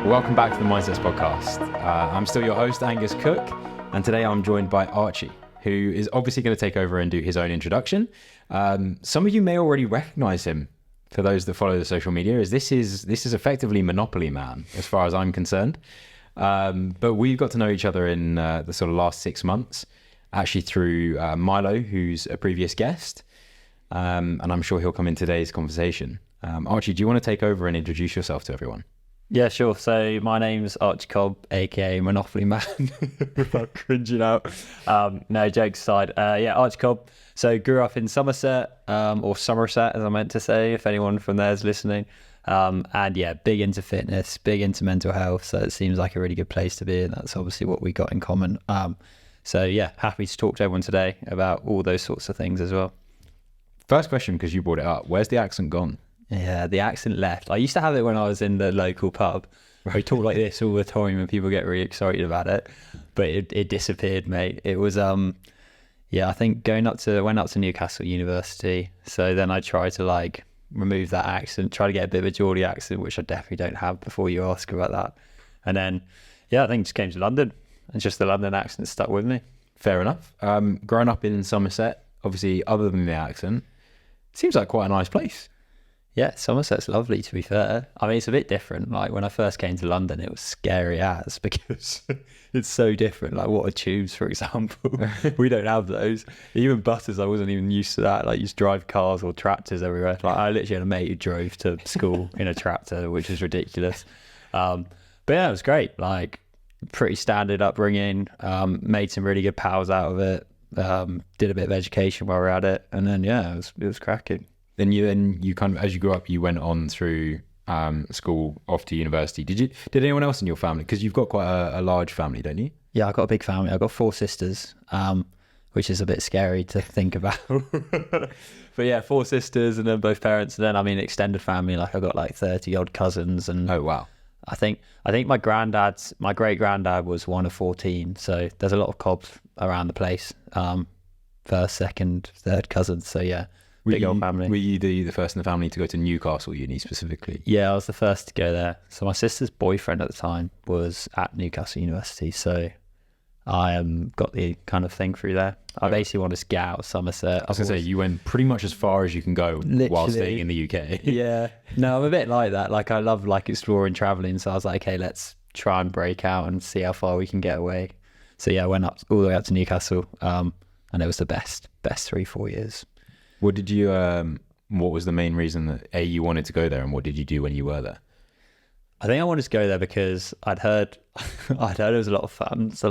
Welcome back to the Mindsets Podcast. I'm still your host, Angus Cook, and today I'm joined by Archie, who is obviously going to take over and do his own introduction. Some of you may already recognize him for those that follow the social media, as this is effectively Monopoly Man, as far as I'm concerned. But we've got to know each other in the sort of last 6 months, actually through Milo, who's a previous guest, and I'm sure he'll come in today's conversation. Archie, do you want to take over and introduce yourself to everyone? Yeah, sure. So my name's Archie Cobb, aka Monopoly Man. Without cringing out. No, jokes aside. Archie Cobb. So grew up in Somerset, or Somerset, as I meant to say, if anyone from there is listening. And yeah, big into fitness, big into mental health. So it seems like a really good place to be, and that's obviously what we got in common. So yeah, happy to talk to everyone today about all those sorts of things as well. First question, because you brought it up. Where's the accent gone? Yeah, the accent left. I used to have it when I was in the local pub, where I talk like this all the time and people get really excited about it. But it disappeared, mate. It was I think went up to Newcastle University. So then I tried to remove that accent, try to get a bit of a Geordie accent, which I definitely don't have before you ask about that. And then I think just came to London, and just the London accent stuck with me. Fair enough. Growing up in Somerset, obviously, other than the accent, seems like quite a nice place. Yeah, Somerset's lovely, to be fair. I mean, it's a bit different. Like when I first came to London, it was scary as, because it's so different. Like water tubes, for example, we don't have those. Even buses, I wasn't even used to that. Like you just drive cars or tractors everywhere. Like I literally had a mate who drove to school in a tractor, which is ridiculous. But yeah, it was great. Like pretty standard upbringing. Made some really good pals out of it. Did a bit of education while we were at it, and then it was cracking. Then you kind of, as you grew up, you went on through school, off to university. Did anyone else in your family? Because you've got quite a large family, don't you? Yeah, I've got a big family. I've got 4 sisters, which is a bit scary to think about. But yeah, 4 sisters, and then both parents, and then extended family. Like I've got 30 odd cousins, and oh wow. I think my great granddad was one of 14. So there's a lot of Cobbs around the place. First, second, third cousins. So yeah. Big old family. Were you the first in the family to go to Newcastle Uni specifically? Yeah, I was the first to go there. So my sister's boyfriend at the time was at Newcastle University, so I got the kind of thing through there. I basically wanted to get out of Somerset. I was going to say, you went pretty much as far as you can go while staying in the UK. Yeah. No, I'm a bit like that. Like I love exploring, traveling. So I was like, okay, let's try and break out and see how far we can get away. So yeah, I went up all the way up to Newcastle, and it was the best 3-4 years. What did you? What was the main reason that you wanted to go there, and what did you do when you were there? I think I wanted to go there because I'd heard it was a lot of fun. So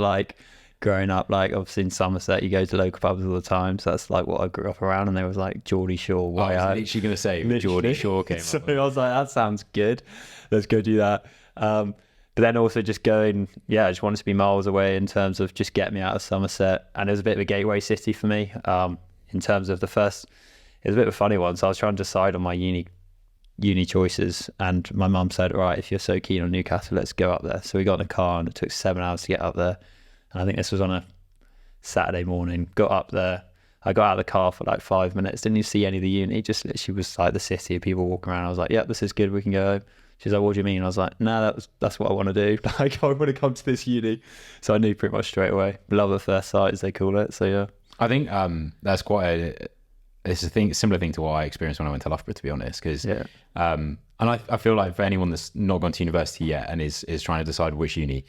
growing up, obviously in Somerset, you go to local pubs all the time. So that's what I grew up around, and there was Geordie Shore. I was literally going to say Geordie Shore came. So I was like, that sounds good. Let's go do that. But then also just going, I just wanted to be miles away in terms of just getting me out of Somerset, and it was a bit of a gateway city for me. In terms of it was a bit of a funny one. So I was trying to decide on my uni choices, and my mum said, right, if you're so keen on Newcastle, let's go up there. So we got in a car, and it took 7 hours to get up there. And I think this was on a Saturday morning. Got up there. I got out of the car for 5 minutes. Didn't even see any of the uni. Just literally was the city of people walking around. I was like, yeah, this is good. We can go home. She's like, what do you mean? I was like, no, that's what I want to do. I want to come to this uni. So I knew pretty much straight away. Love at first sight, as they call it. So yeah. I think that's it's a similar thing to what I experienced when I went to Loughborough, to be honest. Because and I feel like for anyone that's not gone to university yet and is trying to decide which uni,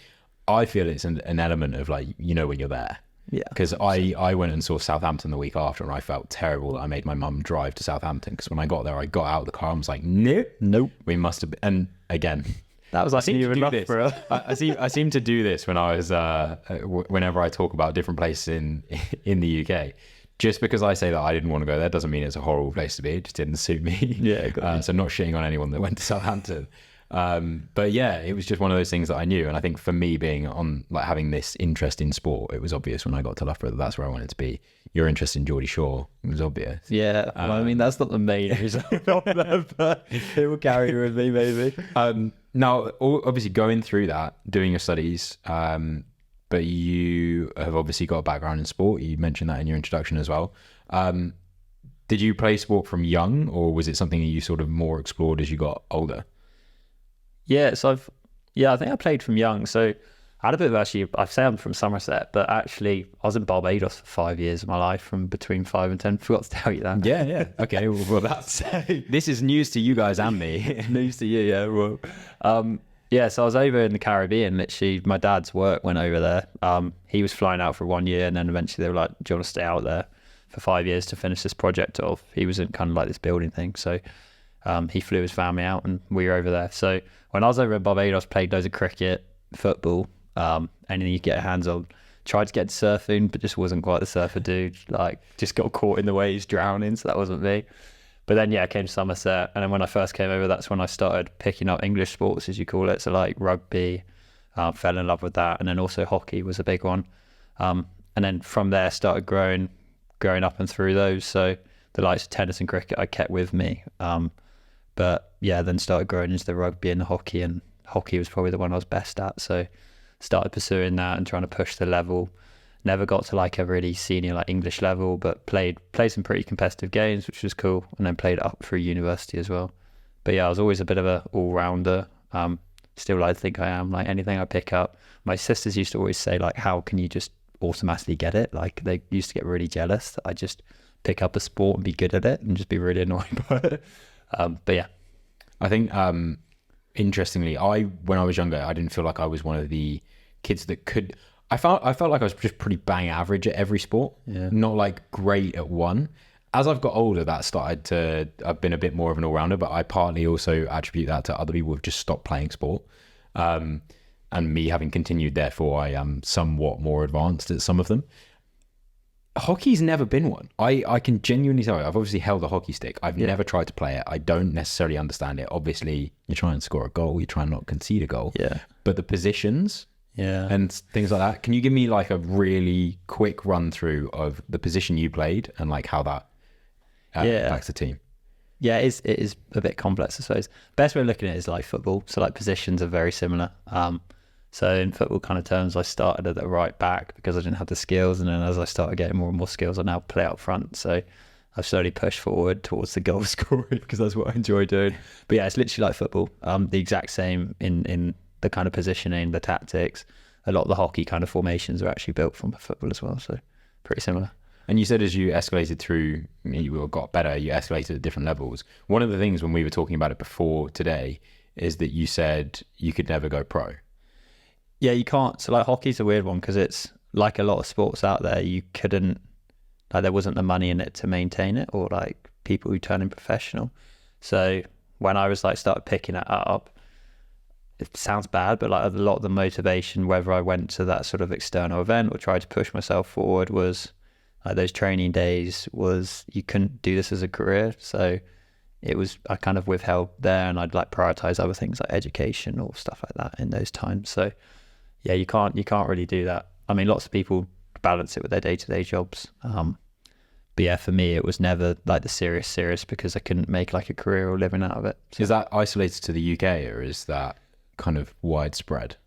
I feel it's an element of when you're there. Yeah. Because I went and saw Southampton the week after, and I felt terrible that I made my mum drive to Southampton, because when I got there, I got out of the car and was like, nope, we must have been. And again, that was you in Loughborough. I seem to do this when I was whenever I talk about different places in the UK. Just because I say that I didn't want to go there doesn't mean it's a horrible place to be. It just didn't suit me. Yeah. So not shitting on anyone that went to Southampton. But yeah, it was just one of those things that I knew. And I think for me, being on having this interest in sport, it was obvious when I got to Loughborough that that's where I wanted to be. Your interest in Geordie Shore was obvious. Yeah. Well, that's not the main reason there, but it will carry with me maybe. Now, obviously going through that, doing your studies, but you have obviously got a background in sport. You mentioned that in your introduction as well. Did you play sport from young, or was it something that you sort of more explored as you got older? Yeah, so Yeah, I think I played from young. So I had a bit of I say I'm from Somerset, but actually I was in Barbados for 5 years of my life, from between 5 and 10. Forgot to tell you that. Yeah. Okay. Well, this is news to you guys and me. News to you, yeah. Well, so I was over in the Caribbean. Literally, my dad's work went over there. He was flying out for 1 year, and then eventually they were like, "Do you want to stay out there for 5 years to finish this project off?" He was in kind of like this building thing, so he flew his family out, and we were over there. So when I was over in Barbados, played loads of cricket, football, anything you get your hands on. Tried to get into surfing, but just wasn't quite the surfer dude. Like, just got caught in the waves, drowning, so that wasn't me. But then, I came to Somerset, and then when I first came over, that's when I started picking up English sports, as you call it. So like rugby, fell in love with that, and then also hockey was a big one. And then from there, started growing up and through those. So the likes of tennis and cricket I kept with me. But then started growing into the rugby and the hockey, and hockey was probably the one I was best at. So started pursuing that and trying to push the level. Never got to like a really senior like English level, but played some pretty competitive games, which was cool, and then played up through university as well. But I was always a bit of a all-rounder. Still, I think I am. Like, anything I pick up, my sisters used to always say, like, how can you just automatically get it? Like, they used to get really jealous that I just pick up a sport and be good at it, and just be really annoyed by it. I think interestingly, when I was younger, I didn't feel like I was one of the kids that could. I felt like I was just pretty bang average at every sport, not like great at one. As I've got older, I've been a bit more of an all-rounder, but I partly also attribute that to other people who've just stopped playing sport. And me having continued, therefore I am somewhat more advanced at some of them. Hockey's never been one. I can genuinely tell you, I've obviously held a hockey stick. I've never tried to play it. I don't necessarily understand it. Obviously, you try and score a goal, you try and not concede a goal. Yeah. But the positions and things like that, can you give me like a really quick run through of the position you played and like how that impacts the team? Yeah, it is a bit complex, I suppose. Best way of looking at it is like football. So like positions are very similar. So in football kind of terms, I started at the right back because I didn't have the skills. And then as I started getting more and more skills, I now play up front. So I've slowly pushed forward towards the goal scoring because that's what I enjoy doing. But it's literally like football. The exact same in the kind of positioning, the tactics. A lot of the hockey kind of formations are actually built from football as well. So pretty similar. And you said as you escalated through, you got better, you escalated at different levels. One of the things when we were talking about it before today is that you said you could never go pro. Yeah, you can't. So like hockey's a weird one because it's like a lot of sports out there, you couldn't, like there wasn't the money in it to maintain it, or like people who turn in professional. So when I was like started picking it up, it sounds bad, but like a lot of the motivation, whether I went to that sort of external event or tried to push myself forward, was like those training days was you couldn't do this as a career. So it was, I kind of withheld there, and I'd like prioritize other things like education or stuff like that in those times. So yeah, you can't really do that. I mean, lots of people balance it with their day-to-day jobs. But yeah, for me, it was never like the serious because I couldn't make like a career or living out of it. So. Is that isolated to the UK or is that kind of widespread?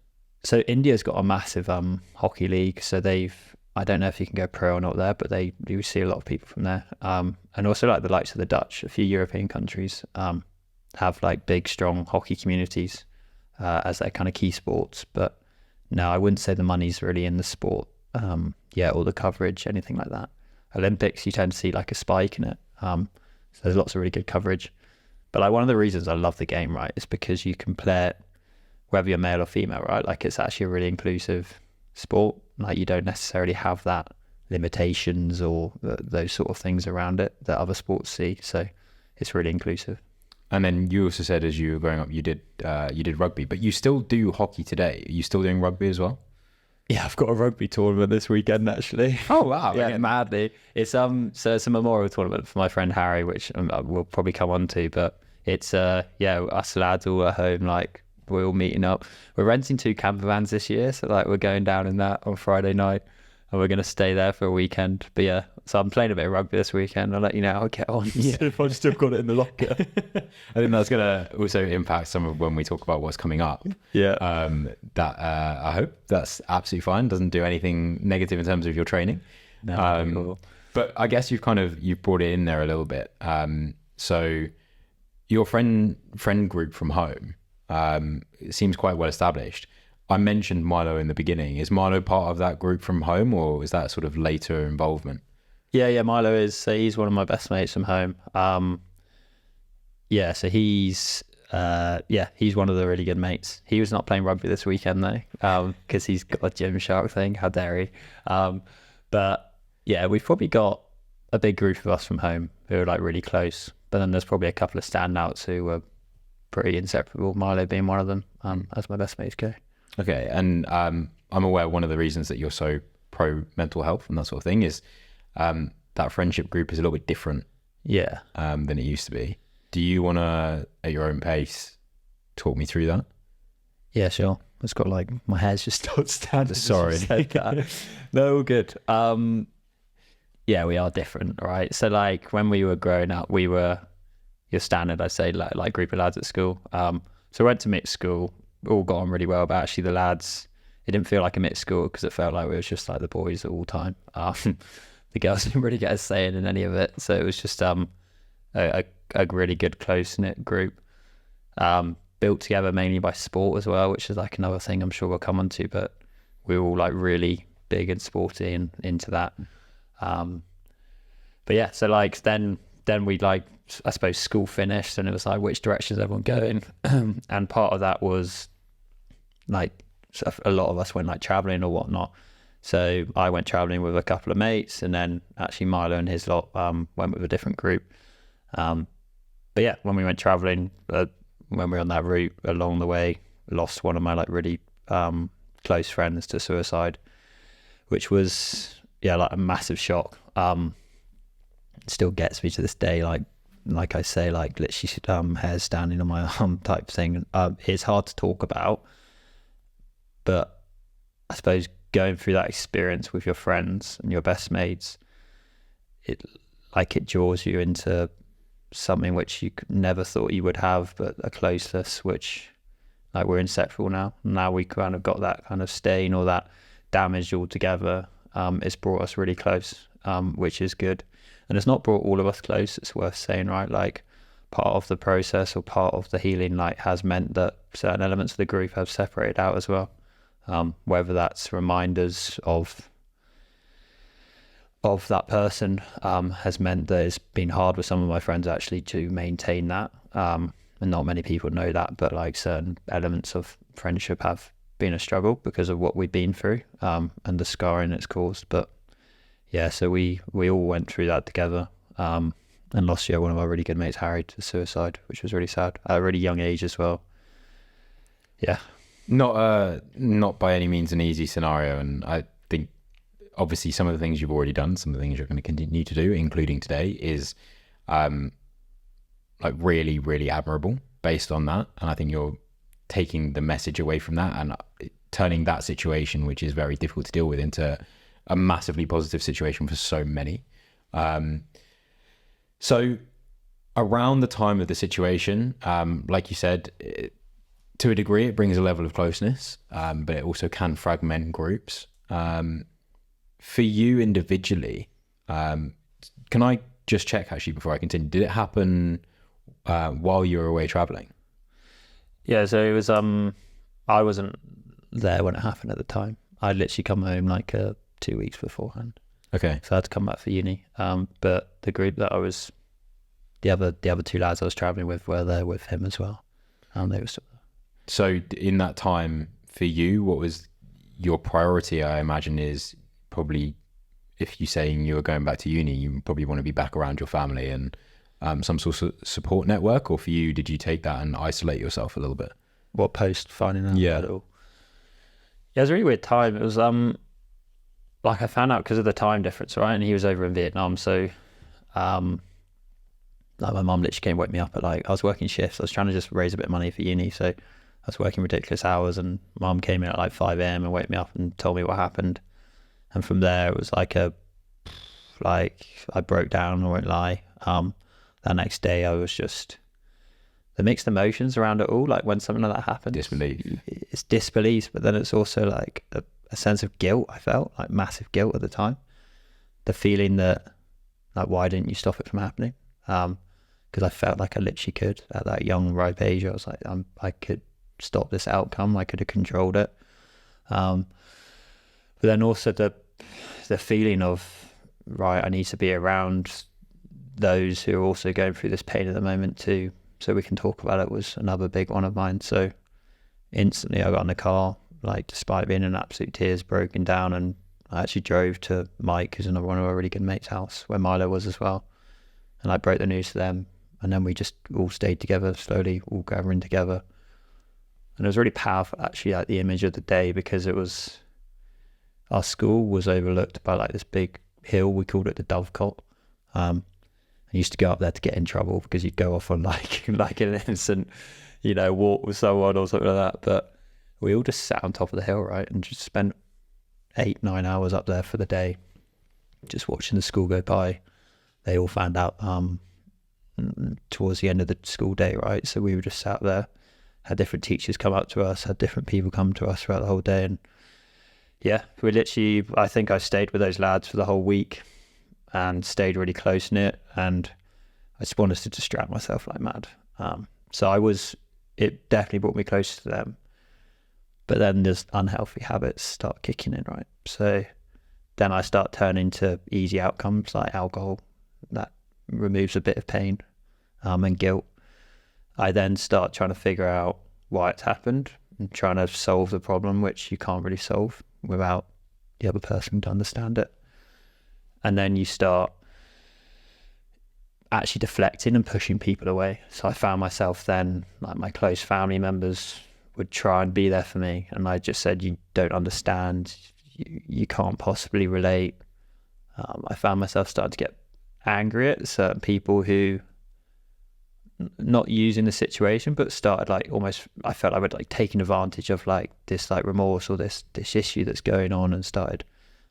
So India's got a massive hockey league. So I don't know if you can go pro or not there, but you see a lot of people from there. And also like the likes of the Dutch, a few European countries have like big, strong hockey communities as their kind of key sports. But no, I wouldn't say the money's really in the sport, or the coverage, anything like that. Olympics, you tend to see like a spike in it. So there's lots of really good coverage. But like one of the reasons I love the game, right, is because you can play it whether you're male or female, right? Like it's actually a really inclusive sport. Like you don't necessarily have that limitations or those sort of things around it that other sports see. So it's really inclusive. And then you also said as you were growing up, you did rugby, but you still do hockey today. Are you still doing rugby as well? Yeah, I've got a rugby tournament this weekend actually. Oh wow! Yeah, madly. It's so it's a memorial tournament for my friend Harry, which we'll probably come on to. But it's us lads all at home, like we're all meeting up. We're renting 2 camper vans this year, so like we're going down in that on Friday night, and we're gonna stay there for a weekend. But yeah, so I'm playing a bit of rugby this weekend. I'll let you know how I get on. Yeah, if I've still got it in the locker. I think that's gonna also impact some of when we talk about what's coming up. Yeah. I hope that's absolutely fine. Doesn't do anything negative in terms of your training. No, cool. But I guess you've brought it in there a little bit. So your friend group from home, It seems quite well established. I mentioned Milo in the beginning. Is Milo part of that group from home, or is that sort of later involvement? Yeah, Milo is. So he's one of my best mates from home. Yeah, so he's one of the really good mates. He was not playing rugby this weekend though, because he's got a Gymshark thing. How dare he? But yeah, we've probably got a big group of us from home who are like really close. But then there's probably a couple of standouts who were pretty inseparable. Milo being one of them, as my best mates go. Okay, and I'm aware one of the reasons that you're so pro mental health and that sort of thing is that friendship group is a little bit different, Yeah, than it used to be. Do you want to, at your own pace, talk me through that? yeah, sure. It's got like my hair's just stood standing. Sorry. No, all good. Yeah, we are different, right? So like when we were growing up, we were your standard, I'd say, like group of lads at school. So we went to mixed school, all got on really well, but actually the lads, it didn't feel like a mixed school because it felt like we was just like the boys all time. The girls didn't really get a say in any of it, so it was just a really good close knit group, built together mainly by sport as well, which is like another thing I'm sure we'll come on to, but we were all like really big and sporty and into that. But yeah, so like then we like, I suppose school finished and it was like which direction is everyone going, and part of that was like a lot of us went like traveling or whatnot. So I went traveling with a couple of mates, and then actually Milo and his lot went with a different group. But yeah, when we went traveling, when we were on that route, along the way, lost one of my like really close friends to suicide, which was like a massive shock. Still gets me to this day, like I say, like literally hairs standing on my arm type thing. It's hard to talk about, but I suppose going through that experience with your friends and your best mates, it draws you into something which you never thought you would have, but a closeness which, like, we're inseparable now. Now we kind of got that kind of stain or that damage all together. It's brought us really close, which is good. And it's not brought all of us close, it's worth saying, right? Like, part of the process or part of the healing, like, has meant that certain elements of the group have separated out as well. Whether that's reminders of that person, has meant that it's been hard with some of my friends actually to maintain that. And not many people know that, but like certain elements of friendship have been a struggle because of what we've been through, and the scarring it's caused. But yeah, so we all went through that together. And last year, one of our really good mates, Harry, to suicide, which was really sad at a really young age as well. Yeah. Not by any means an easy scenario, and I think obviously some of the things you've already done, some of the things you're going to continue to do, including today, is like really, really admirable based on that. And I think you're taking the message away from that and turning that situation, which is very difficult to deal with, into a massively positive situation for so many. So around the time of the situation, like you said, to a degree, it brings a level of closeness, but it also can fragment groups. For you individually, can I just check actually before I continue? Did it happen while you were away traveling? Yeah, so it was, I wasn't there when it happened at the time. I'd literally come home like 2 weeks beforehand. Okay. So I had to come back for uni. But the group that I was, the other two lads I was traveling with were there with him as well. They were still there. So in that time for you, what was your priority? I imagine is probably, if you're saying you were going back to uni, you probably want to be back around your family and some sort of support network. Or for you, did you take that and isolate yourself a little bit? What, post finding out? Yeah. At all? Yeah, it was a really weird time. It was like I found out because of the time difference, right? And he was over in Vietnam, so like my mum literally came and woke me up at I was working shifts. I was trying to just raise a bit of money for uni, so I was working ridiculous hours, and mum came in at 5 a.m. and woke me up and told me what happened. And from there, it was I broke down, I won't lie. That next day, I was just, the mixed emotions around it all, like when something like that happens. Disbelief. It's disbelief, but then it's also like a sense of guilt. I felt like massive guilt at the time. The feeling that, like, why didn't you stop it from happening? Because I felt like I literally could at that young, ripe age. I was like, I could stopped this outcome. I could have controlled it. But then also the feeling of, right, I need to be around those who are also going through this pain at the moment too, so we can talk about it, was another big one of mine. So instantly I got in the car, like despite being in absolute tears, broken down, and I actually drove to Mike, who's another one of our really good mates' house, where Milo was as well. And I broke the news to them, and then we just all stayed together, slowly all gathering together. And it was really powerful, actually, like the image of the day, because it was, our school was overlooked by like this big hill. We called it the Dovecot. I used to go up there to get in trouble because you'd go off on like an innocent, walk with someone or something like that. But we all just sat on top of the hill, right, and just spent 8-9 hours up there for the day, just watching the school go by. They all found out towards the end of the school day, right? So we were just sat there, had different teachers come up to us, had different people come to us throughout the whole day. And yeah, we literally, I think I stayed with those lads for the whole week and stayed really close knit, and I just wanted to distract myself like mad. So it definitely brought me closer to them. But then there's unhealthy habits start kicking in, right? So then I start turning to easy outcomes like alcohol. That removes a bit of pain and guilt. I then start trying to figure out why it's happened and trying to solve the problem, which you can't really solve without the other person to understand it. And then you start actually deflecting and pushing people away. So I found myself then, like my close family members would try and be there for me, and I just said, you don't understand, you can't possibly relate. I found myself starting to get angry at certain people who, not using the situation, but started like almost, I felt I would like taking advantage of like this like remorse or this issue that's going on, and started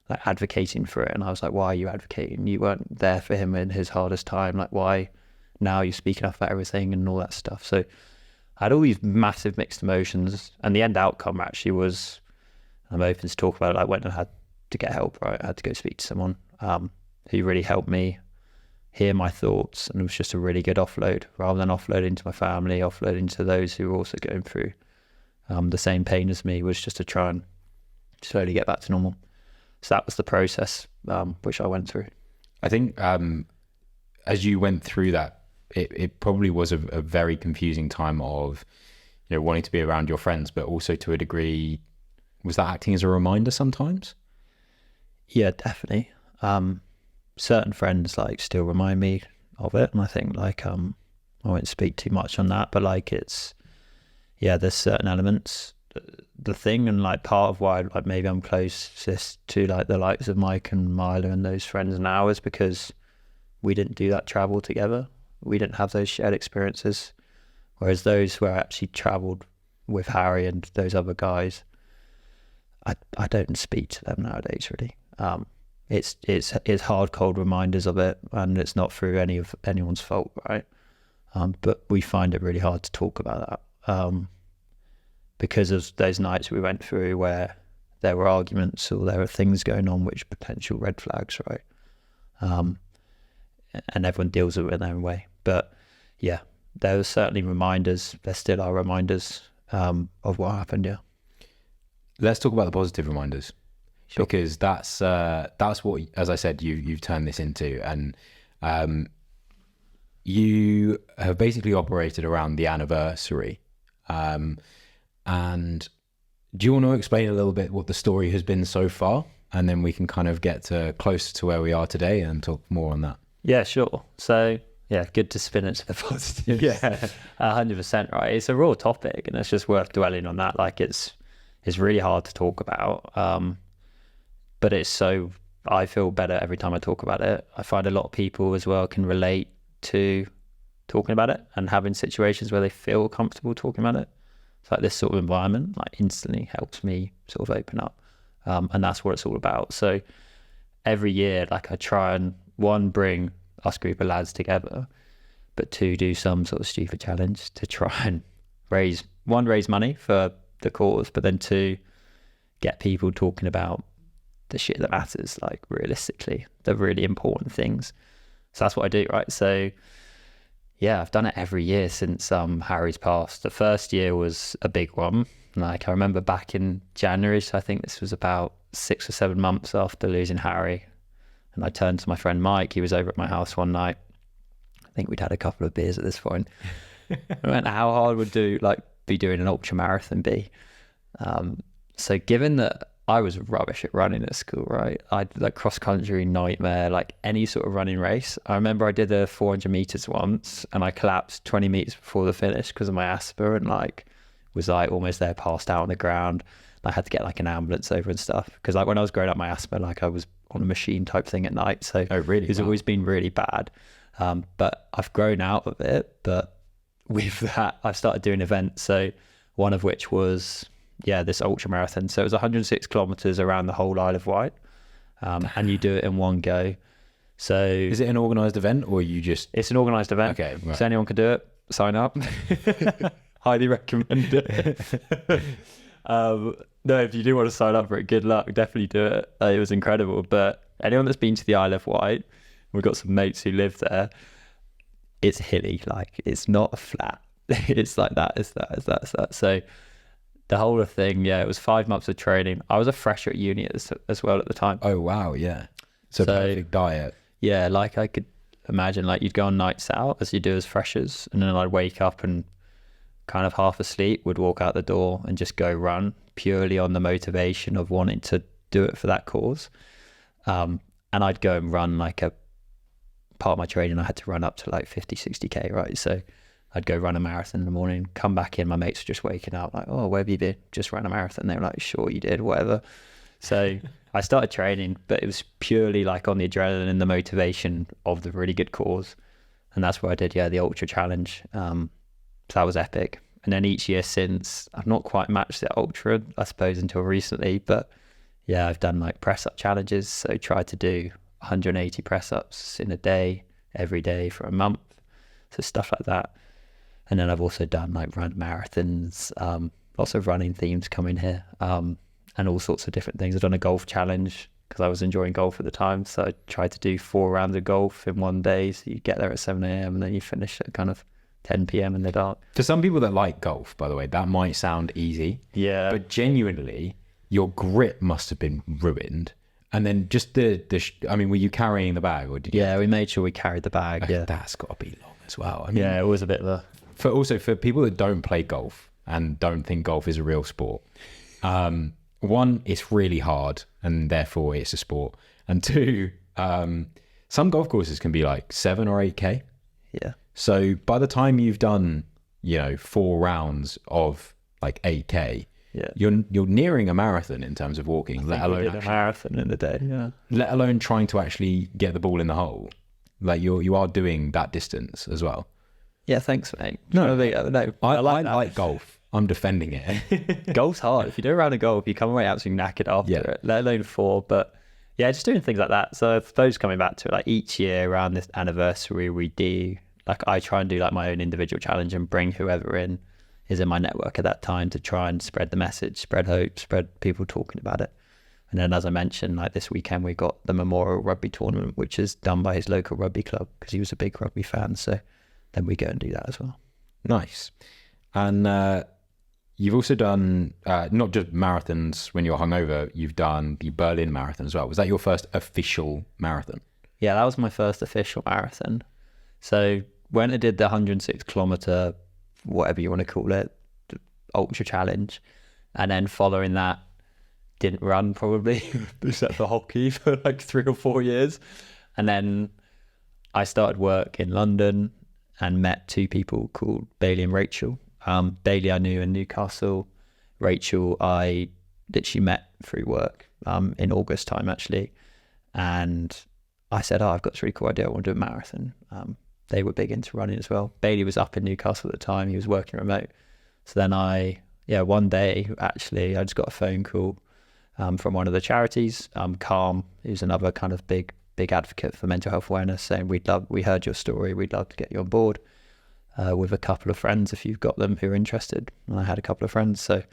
like advocating for it. And I was like, why are you advocating? You weren't there for him in his hardest time. Like, why now you're speaking up about everything and all that stuff? So I had all these massive mixed emotions, and the end outcome actually was, I'm open to talk about it, I went and had to get help, right? I had to go speak to someone who really helped me hear my thoughts, and it was just a really good offload, rather than offloading to my family, offloading to those who were also going through the same pain as me, was just to try and slowly get back to normal. So that was the process which I went through. I think as you went through that, it probably was a very confusing time of, wanting to be around your friends, but also to a degree, was that acting as a reminder sometimes? Yeah, definitely. Certain friends like still remind me of it, and I think like I won't speak too much on that, but like there's certain elements. The thing, and like part of why like maybe I'm closest to like the likes of Mike and Milo and those friends now is because we didn't do that travel together. We didn't have those shared experiences, whereas those where I actually travelled with Harry and those other guys, I don't speak to them nowadays really. It's hard, cold reminders of it, and it's not through anyone's fault, right? But we find it really hard to talk about that because of those nights we went through where there were arguments or there were things going on which potential red flags, right? And everyone deals with it in their own way. But yeah, there were certainly reminders. There still are reminders of what happened. Yeah. Let's talk about the positive reminders. Sure. Because that's what, as I said, you've turned this into, and you have basically operated around the anniversary. And do you want to explain a little bit what the story has been so far, and then we can kind of get closer to where we are today and talk more on that? Yeah, sure. So yeah, good to spin it to the positive. Yeah, 100%. Right. It's a raw topic, and it's just worth dwelling on that. Like it's really hard to talk about. But it's so, I feel better every time I talk about it. I find a lot of people as well can relate to talking about it and having situations where they feel comfortable talking about it. It's like this sort of environment like instantly helps me sort of open up. And that's what it's all about. So every year, like I try and one, bring us group of lads together, but two, do some sort of stupid challenge to try and raise money for the cause, but then two, get people talking about the shit that matters, like realistically, the really important things. So that's what I do, right? So Yeah, I've done it every year since Harry's passed. The first year was a big one. Like I remember back in January, so I think this was about 6 or 7 months after losing Harry. And I turned to my friend Mike, he was over at my house one night. I think we'd had a couple of beers at this point. I went, how hard would be doing an ultra marathon be? So given that I was rubbish at running at school, right? I did like cross country nightmare, like any sort of running race. I remember I did the 400 meters once and I collapsed 20 meters before the finish because of my asthma and like was like almost there, passed out on the ground. I had to get like an ambulance over and stuff because like when I was growing up, my asthma, like I was on a machine type thing at night. So Oh, really? it's always been really bad. But I've grown out of it. But with that, I've started doing events. So one of which was, this ultra marathon. So it was 106 kilometers around the whole Isle of Wight. And you do it in one go. So Is it an organised event or you just... It's an organised event. Okay, right. So anyone can do it. Sign up. Highly recommend it. No, if you do want to sign up for it, good luck. Definitely do it. It was incredible. But anyone that's been to the Isle of Wight, we've got some mates who live there. It's hilly. Like it's not flat. It's like that. It's that. So the whole thing, it was 5 months of training. I was a fresher at uni as well at the time. Oh, wow, yeah. So perfect diet. Yeah, like I could imagine like you'd go on nights out as you do as freshers and then I'd wake up and kind of half asleep, would walk out the door and just go run purely on the motivation of wanting to do it for that cause. And I'd go and run like a part of my training. I had to run up to like 50, 60K, right? So I'd go run a marathon in the morning, come back in, my mates were just waking up like, oh, where have you been? Just ran a marathon. They were like, sure you did, whatever. So I started training, but it was purely like on the adrenaline and the motivation of the really good cause. And that's where I did, the ultra challenge. So that was epic. And then each year since, I've not quite matched the ultra, I suppose, until recently. But I've done like press up challenges. So tried to do 180 press ups in a day, every day for a month. So stuff like that. And then I've also done like run marathons, lots of running themes coming here, and all sorts of different things. I've done a golf challenge because I was enjoying golf at the time. So I tried to do 4 rounds of golf in one day. So you get there at 7 a.m. and then you finish at kind of 10 p.m. in the dark. For some people that like golf, by the way, that might sound easy. Yeah. But genuinely, your grip must have been ruined. And then just were you carrying the bag or did you? Yeah, we made sure we carried the bag. Yeah. That's got to be long as well. It was a bit of a... For people that don't play golf and don't think golf is a real sport, one, it's really hard and therefore it's a sport. And two, some golf courses can be like 7 or 8K. Yeah. So by the time you've done, 4 rounds of like 8K, you're nearing a marathon in terms of walking, let alone a marathon in a day. Yeah. Let alone trying to actually get the ball in the hole. Like you are doing that distance as well. Yeah, thanks, mate. No, I like golf. I'm defending it. Golf's hard. If you do a round of golf, you come away absolutely knackered after it, let alone 4. But just doing things like that. So I suppose coming back to it, like each year around this anniversary, we do, like I try and do like my own individual challenge and bring whoever is in my network at that time to try and spread the message, spread hope, spread people talking about it. And then as I mentioned, like this weekend, we got the Memorial Rugby Tournament, which is done by his local rugby club because he was a big rugby fan. So then we go and do that as well. Nice. And you've also done not just marathons when you're hungover, you've done the Berlin Marathon as well. Was that your first official marathon? Yeah, that was my first official marathon. So when I did the 106 kilometer, whatever you want to call it, ultra challenge, and then following that, didn't run probably, except for hockey for like 3 or 4 years. And then I started work in London and met 2 people called Bailey and Rachel. Bailey I knew in Newcastle. Rachel I literally met through work in August time actually. And I said, I've got this really cool idea. I want to do a marathon. They were big into running as well. Bailey was up in Newcastle at the time. He was working remote. So then one day actually, I just got a phone call from one of the charities, Calm, who's another kind of big advocate for mental health awareness, saying we heard your story, we'd love to get you on board with a couple of friends if you've got them who are interested. And I had a couple of friends, so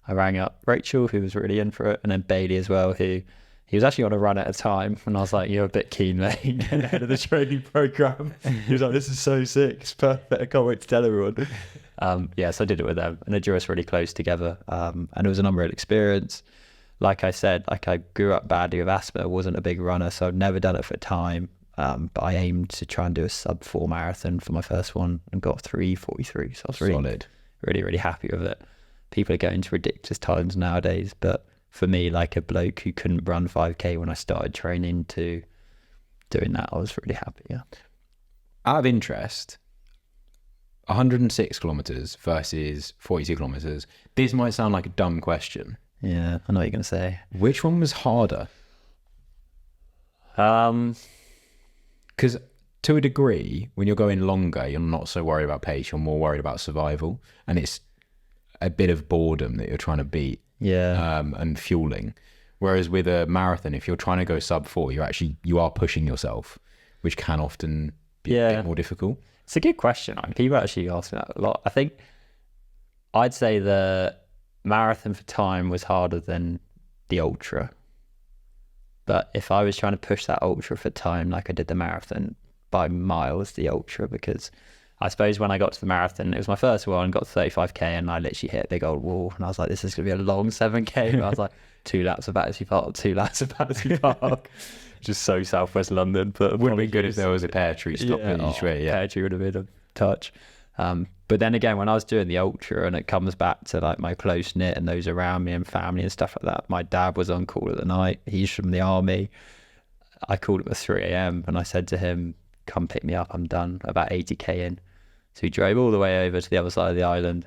I rang up Rachel, who was really in for it, and then Bailey as well, who He was actually on a run at a time, and I was like, "You're a bit keen, mate. Get ahead of the training program." He was like, "This is so sick. It's perfect. I can't wait to tell everyone." So I did it with them, and it drew us really close together. And it was an unreal experience. Like I said, like I grew up badly with asthma. Wasn't a big runner, so I've never done it for time. But I aimed to try and do a sub-4 marathon for my first one, and got 3:43. So I was really, Solid. really, really happy with it. People are going to ridiculous times nowadays, but for me, like a bloke who couldn't run 5k when I started training to doing that, I was really happy. Yeah. Out of interest, 106 kilometers versus 42 kilometers. This might sound like a dumb question. Yeah, I know what you're going to say. Which one was harder? Because to a degree, when you're going longer, you're not so worried about pace. You're more worried about survival, and it's a bit of boredom that you're trying to beat. Yeah. And fueling. Whereas with a marathon, if you're trying to go sub-4, you are pushing yourself, which can often be a bit more difficult. It's a good question. People actually ask me that a lot. I think I'd say the marathon for time was harder than the ultra. But if I was trying to push that ultra for time like I did the marathon, by miles the ultra, because I suppose when I got to the marathon, it was my first one, got to 35k, and I literally hit a big old wall, and I was like, this is going to be a long 7k. But I was like, 2 laps of Battersea Park, 2 laps of Battersea Park. Just so southwest London. But Would have been good if there was a pear tree stopping each way. Yeah, pear tree would have been a touch. But then again, when I was doing the ultra, and it comes back to like my close knit and those around me and family and stuff like that. My dad was on call at the night. He's from the army. I called him at 3 a.m. and I said to him, come pick me up. I'm done. About 80k in. So he drove all the way over to the other side of the island.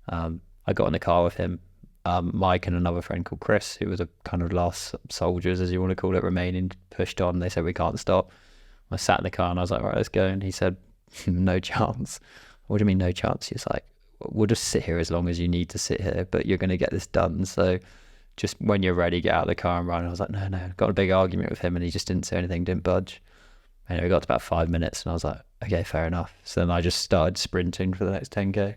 I got in the car with him, Mike and another friend called Chris, who was a kind of last soldiers, as you want to call it, remaining, pushed on. They said, we can't stop. I sat in the car and I was like, right, let's go. And he said, no chance. What do you mean no chance? He's like, we'll just sit here as long as you need to sit here, but you're going to get this done. So just when you're ready, get out of the car and run. I was like, no. Got a big argument with him and he just didn't say anything, didn't budge. And we got to about 5 minutes and I was like, okay, fair enough. So then I just started sprinting for the next 10k.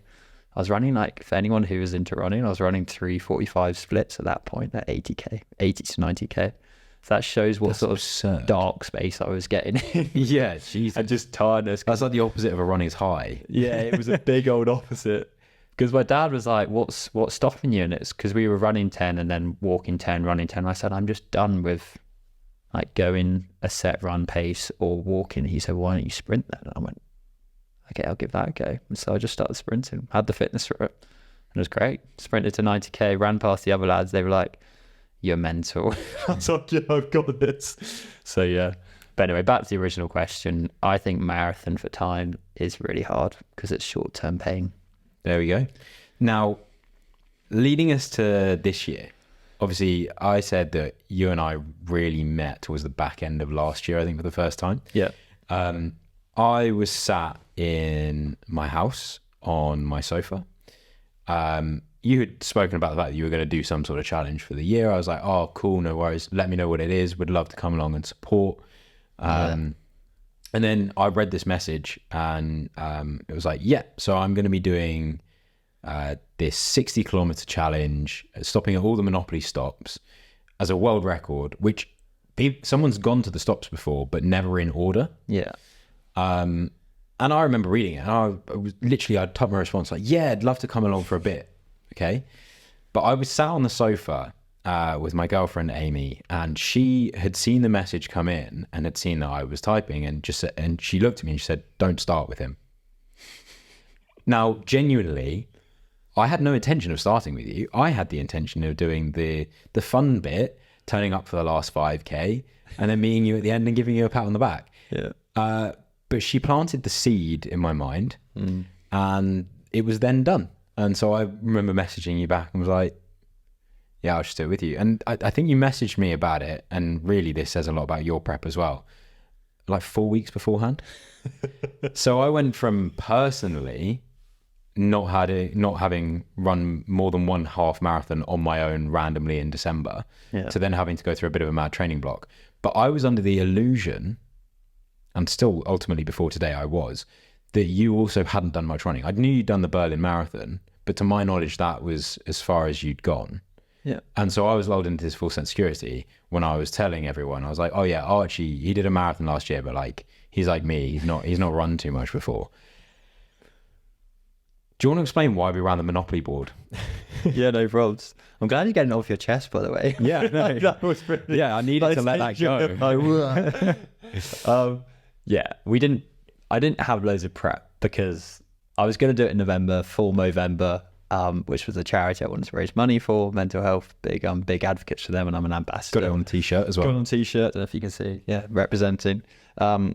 I was running, like, for anyone who was into running, I was running 3:45 splits at that point at 80 to 90k. So that shows what sort of dark space I was getting in. Yeah, Jesus. And just tiredness. That's like the opposite of a runner's high. Yeah, it was a big old opposite. Because my dad was like, what's stopping you? And it's because we were running 10 and then walking 10, running 10. I said, I'm just done with like going a set run pace or walking. He said, why don't you sprint then? And I went, okay, I'll give that a go. And so I just started sprinting, had the fitness for it. And it was great. Sprinted to 90k, ran past the other lads. They were like, you're mental. I was like, yeah, I've got this. So yeah. But anyway, back to the original question. I think marathon for time is really hard because it's short-term pain. There we go. Now, leading us to this year, obviously I said that you and I really met towards the back end of last year, I think, for the first time. Yeah. I was sat in my house on my sofa. You had spoken about the fact that you were going to do some sort of challenge for the year. I was like, oh, cool, no worries. Let me know what it is. Would love to come along and support. And then I read this message and it was like, yeah, so I'm going to be doing this 60 kilometer challenge, stopping at all the Monopoly stops as a world record, which someone's gone to the stops before, but never in order. Yeah. And I remember reading it and I'd type my response like, yeah, I'd love to come along for a bit. Okay. But I was sat on the sofa with my girlfriend, Amy, and she had seen the message come in and had seen that I was typing and she looked at me and she said, don't start with him. Now, genuinely, I had no intention of starting with you. I had the intention of doing the fun bit, turning up for the last 5k and then meeting you at the end and giving you a pat on the back. Yeah. But she planted the seed in my mind and it was then done. And so I remember messaging you back and was like, yeah, I'll just do it with you. And I think you messaged me about it. And really, this says a lot about your prep as well. Like 4 weeks beforehand. So I went from personally not having run more than one half marathon on my own randomly in December to then having to go through a bit of a mad training block. But I was under the illusion, and still ultimately before today I was, that you also hadn't done much running. I knew you'd done the Berlin Marathon, but to my knowledge, that was as far as you'd gone. Yeah. And so I was lulled into this false sense of security when I was telling everyone. I was like, oh yeah, Archie, he did a marathon last year, but like, he's like me. He's not run too much before. Do you want to explain why we ran the Monopoly board? Yeah, no problems. I'm glad you're getting it off your chest, by the way. Yeah, no. That was pretty, Yeah, I needed to let that go. I didn't have loads of prep because I was going to do it in November, full Movember, which was a charity I wanted to raise money for, mental health, big advocates for them, and I'm an ambassador. Got it on a t-shirt as well. Got it on a t-shirt, I don't know if you can see, yeah, representing. So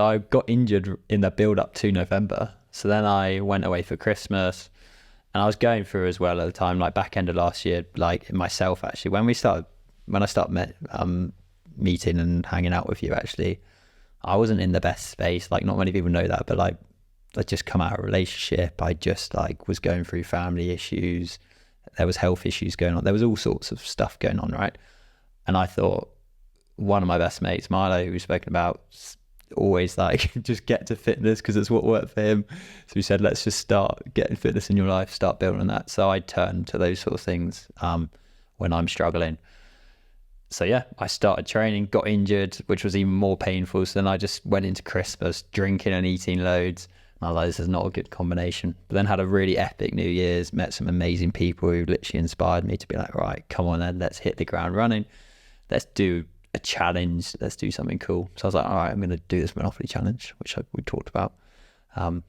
I got injured in the build up to November. So then I went away for Christmas, and I was going through as well at the time, like back end of last year, like myself actually, when I started meeting and hanging out with you, actually, I wasn't in the best space. Like, not many people know that, but like, I just come out of a relationship. I just like was going through family issues. There was health issues going on. There was all sorts of stuff going on, right? And I thought, one of my best mates, Milo, who we've spoken about, always like, just get to fitness because it's what worked for him. So he said, let's just start getting fitness in your life, start building on that. So I turned to those sort of things when I'm struggling. So yeah, I started training, got injured, which was even more painful. So then I just went into Christmas drinking and eating loads. And I was like, this is not a good combination. But then had a really epic New Year's, met some amazing people who literally inspired me to be like, right, come on then, let's hit the ground running. Let's do a challenge. Let's do something cool. So I was like, all right, I'm going to do this Monopoly challenge, which we talked about.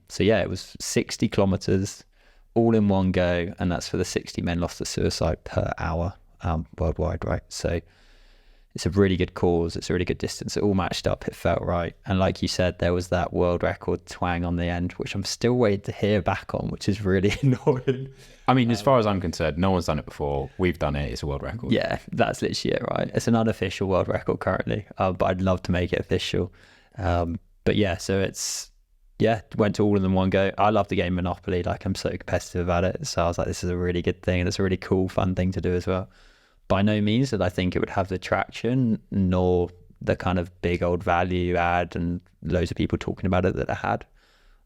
So yeah, it was 60 kilometers all in one go. And that's for the 60 men lost to suicide per hour worldwide, right? So it's a really good cause. It's a really good distance. It all matched up. It felt right. And like you said, there was that world record twang on the end, which I'm still waiting to hear back on, which is really annoying. I mean, as far as I'm concerned, no one's done it before. We've done it. It's a world record. Yeah, that's literally it, right? It's an unofficial world record currently, but I'd love to make it official. But yeah, so went to all of them one go. I love the game Monopoly. Like, I'm so competitive about it. So I was like, this is a really good thing. And it's a really cool, fun thing to do as well. By no means that I think it would have the traction nor the kind of big old value add and loads of people talking about it that I had.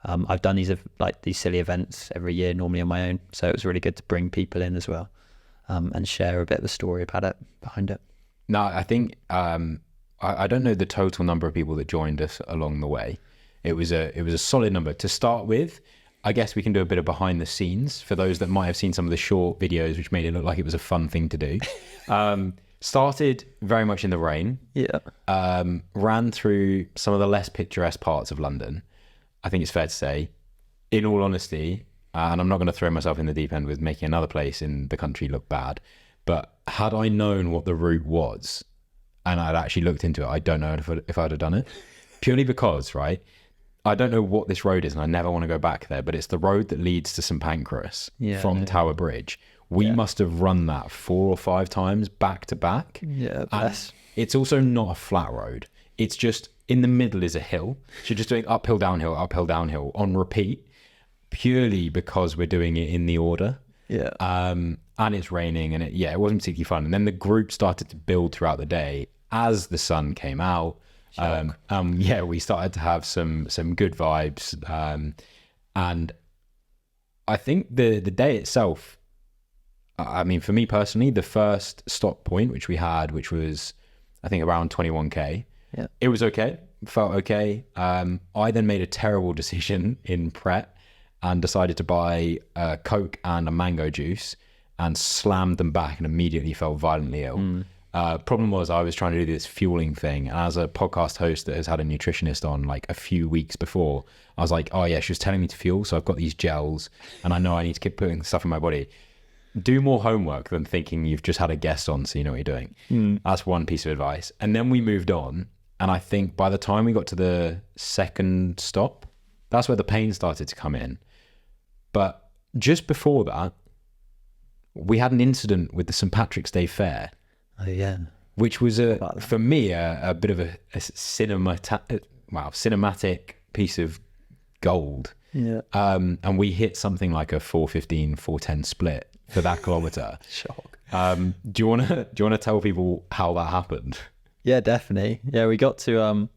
I've done these silly events every year, normally on my own. So it was really good to bring people in as well and share a bit of a story about it, behind it. No, I think, I don't know the total number of people that joined us along the way. It was a solid number. To start with, I guess we can do a bit of behind the scenes for those that might have seen some of the short videos, which made it look like it was a fun thing to do. Started very much in the rain. Yeah. Ran through some of the less picturesque parts of London. I think it's fair to say, in all honesty, and I'm not going to throw myself in the deep end with making another place in the country look bad, but had I known what the route was and I'd actually looked into it, I don't know if I'd have done it. Purely because, right, I don't know what this road is and I never want to go back there, but it's the road that leads to St Pancras from Tower Bridge. We must have run that 4 or 5 times back to back. Yeah, bless. It's also not a flat road. It's just in the middle is a hill. So you're just doing uphill, downhill on repeat, purely because we're doing it in the order. Yeah. And it's raining and it wasn't particularly fun. And then the group started to build throughout the day as the sun came out. We started to have some good vibes. And I think the day itself, I mean, for me personally, the first stop point, which we had, which was, I think, around 21K, it was okay, felt okay. I then made a terrible decision in Pret and decided to buy a Coke and a mango juice and slammed them back and immediately felt violently ill. Problem was I was trying to do this fueling thing, and as a podcast host that has had a nutritionist on like a few weeks before, I was like, oh yeah, she was telling me to fuel, so I've got these gels and I know I need to keep putting stuff in my body. Do more homework than thinking you've just had a guest on so you know what you're doing. That's one piece of advice. And then we moved on, and I think by the time we got to the second stop, that's where the pain started to come in. But just before that, we had an incident with the St Patrick's Day Fair. Oh yeah, which was for me a bit of a cinematic piece of gold. Yeah. And we hit something like a 4:15, 4:10 split for that kilometer. Shock. Do you wanna tell people how that happened? Yeah, definitely. Yeah, we got to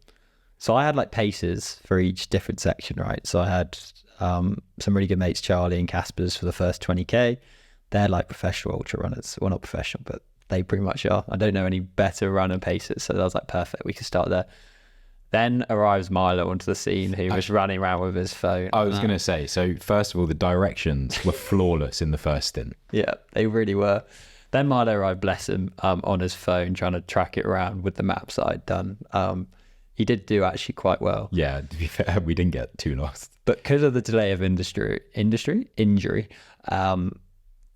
so I had like paces for each different section, right? So I had some really good mates, Charlie and Casper's, for the first 20k. They're like professional ultra runners. Well, not professional, but they pretty much are. I don't know any better runner pacers, so I was like, perfect, we could start there. Then arrives Milo onto the scene, who was running around with his phone. I was going to say, so first of all, the directions were flawless in the first stint. Yeah, they really were. Then Milo arrived, bless him, on his phone, trying to track it around with the maps that I'd done. He did do actually quite well. Yeah, to be fair, we didn't get too lost. But because of the delay of injury,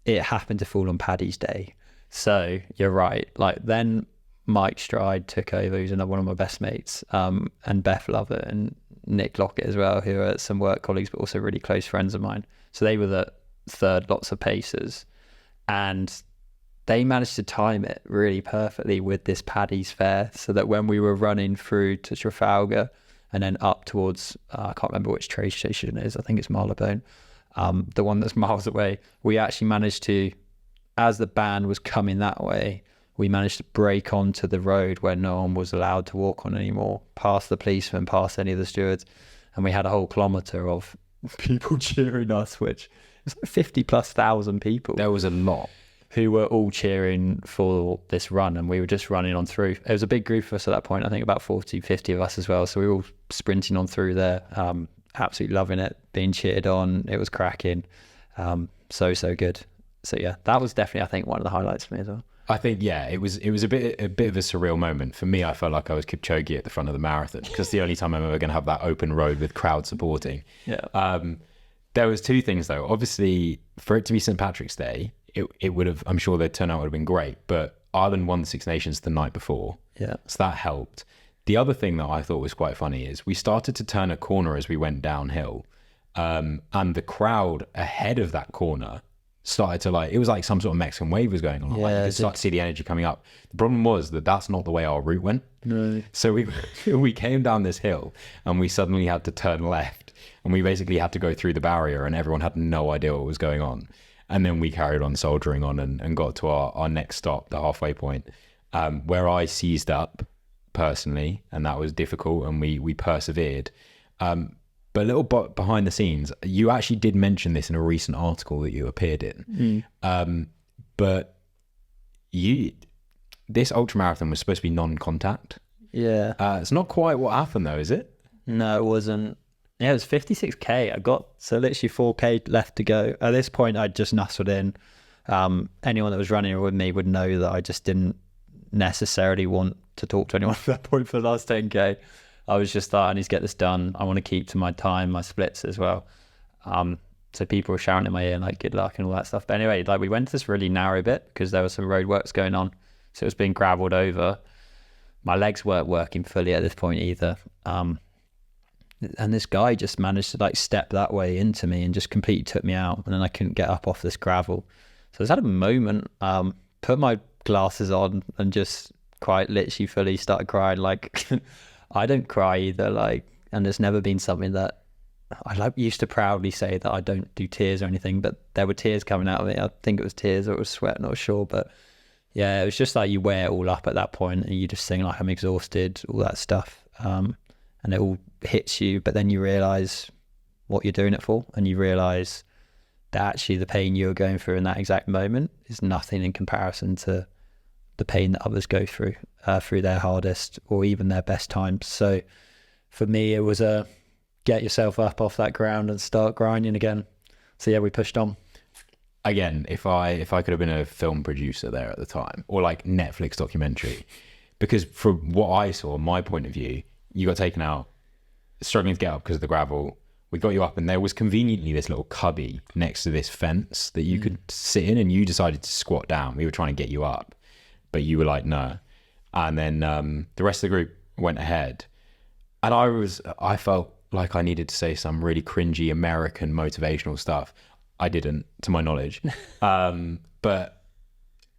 it happened to fall on Paddy's day. So you're right. Like, then Mike Stride took over, who's another one of my best mates, and Beth Lovett and Nick Lockett as well, who are some work colleagues, but also really close friends of mine. So they were the third lots of pacers. And they managed to time it really perfectly with this Paddy's Fair, so that when we were running through to Trafalgar and then up towards, I can't remember which train station it is, I think it's Marylebone, the one that's miles away, we actually managed to, as the band was coming that way, we managed to break onto the road where no one was allowed to walk on anymore, past the policemen, past any of the stewards, and we had a whole kilometre of people cheering us, which was like 50,000+ people. There was a lot. Who were all cheering for this run, and we were just running on through. It was a big group of us at that point, I think about 40, 50 of us as well, so we were all sprinting on through there, absolutely loving it, being cheered on. It was cracking. So good. So yeah, that was definitely, I think, one of the highlights for me as well. I think, yeah, it was a bit of a surreal moment. For me, I felt like I was Kipchoge at the front of the marathon, because the only time I'm ever going to have that open road with crowd supporting. Yeah. There was two things, though. Obviously, for it to be St. Patrick's Day, it would have, I'm sure the turnout would have been great, but Ireland won the Six Nations the night before. Yeah. So that helped. The other thing that I thought was quite funny is we started to turn a corner as we went downhill, and the crowd ahead of that corner started to, like, it was like some sort of Mexican wave was going on. Yeah, like, you could start to see the energy coming up. The problem was that that's not the way our route went. No. So we came down this hill and we suddenly had to turn left, and we basically had to go through the barrier, and everyone had no idea what was going on. And then we carried on soldiering on and got to our next stop, the halfway point, where I seized up personally, and that was difficult, and we persevered. But a little bit behind the scenes, you actually did mention this in a recent article that you appeared in. But this ultramarathon was supposed to be non-contact. Yeah. It's not quite what happened though, is it? No, it wasn't. Yeah, it was 56k. I got, so literally 4k left to go. At this point, I'd just nestled in. Anyone that was running with me would know that I just didn't necessarily want to talk to anyone at that point for the last 10k. I was just like, I need to get this done. I want to keep to my time, my splits as well. So people were shouting in my ear, like, good luck and all that stuff. But anyway, like, we went to this really narrow bit because there were some roadworks going on. So it was being gravelled over. My legs weren't working fully at this point either. And this guy just managed to, like, step that way into me and just completely took me out. And then I couldn't get up off this gravel. So I just had a moment, put my glasses on and just quite literally fully started crying. Like, I don't cry either, like, and there's never been something that I used to proudly say that I don't do tears or anything, but there were tears coming out of it. I think it was tears or it was sweat, not sure, but yeah, it was just like you wear it all up at that point and you just think, like, I'm exhausted, all that stuff, and it all hits you, but then you realize what you're doing it for, and you realize that actually the pain you're going through in that exact moment is nothing in comparison to the pain that others go through their hardest or even their best times. So for me, it was a get yourself up off that ground and start grinding again. So yeah, we pushed on. Again, if I could have been a film producer there at the time, or like Netflix documentary, because from what I saw, my point of view, you got taken out struggling to get up because of the gravel. We got you up, and there was conveniently this little cubby next to this fence that you could sit in, and you decided to squat down. We were trying to get you up, but you were like, no. And then the rest of the group went ahead, and I felt like I needed to say some really cringy American motivational stuff. I didn't, to my knowledge. But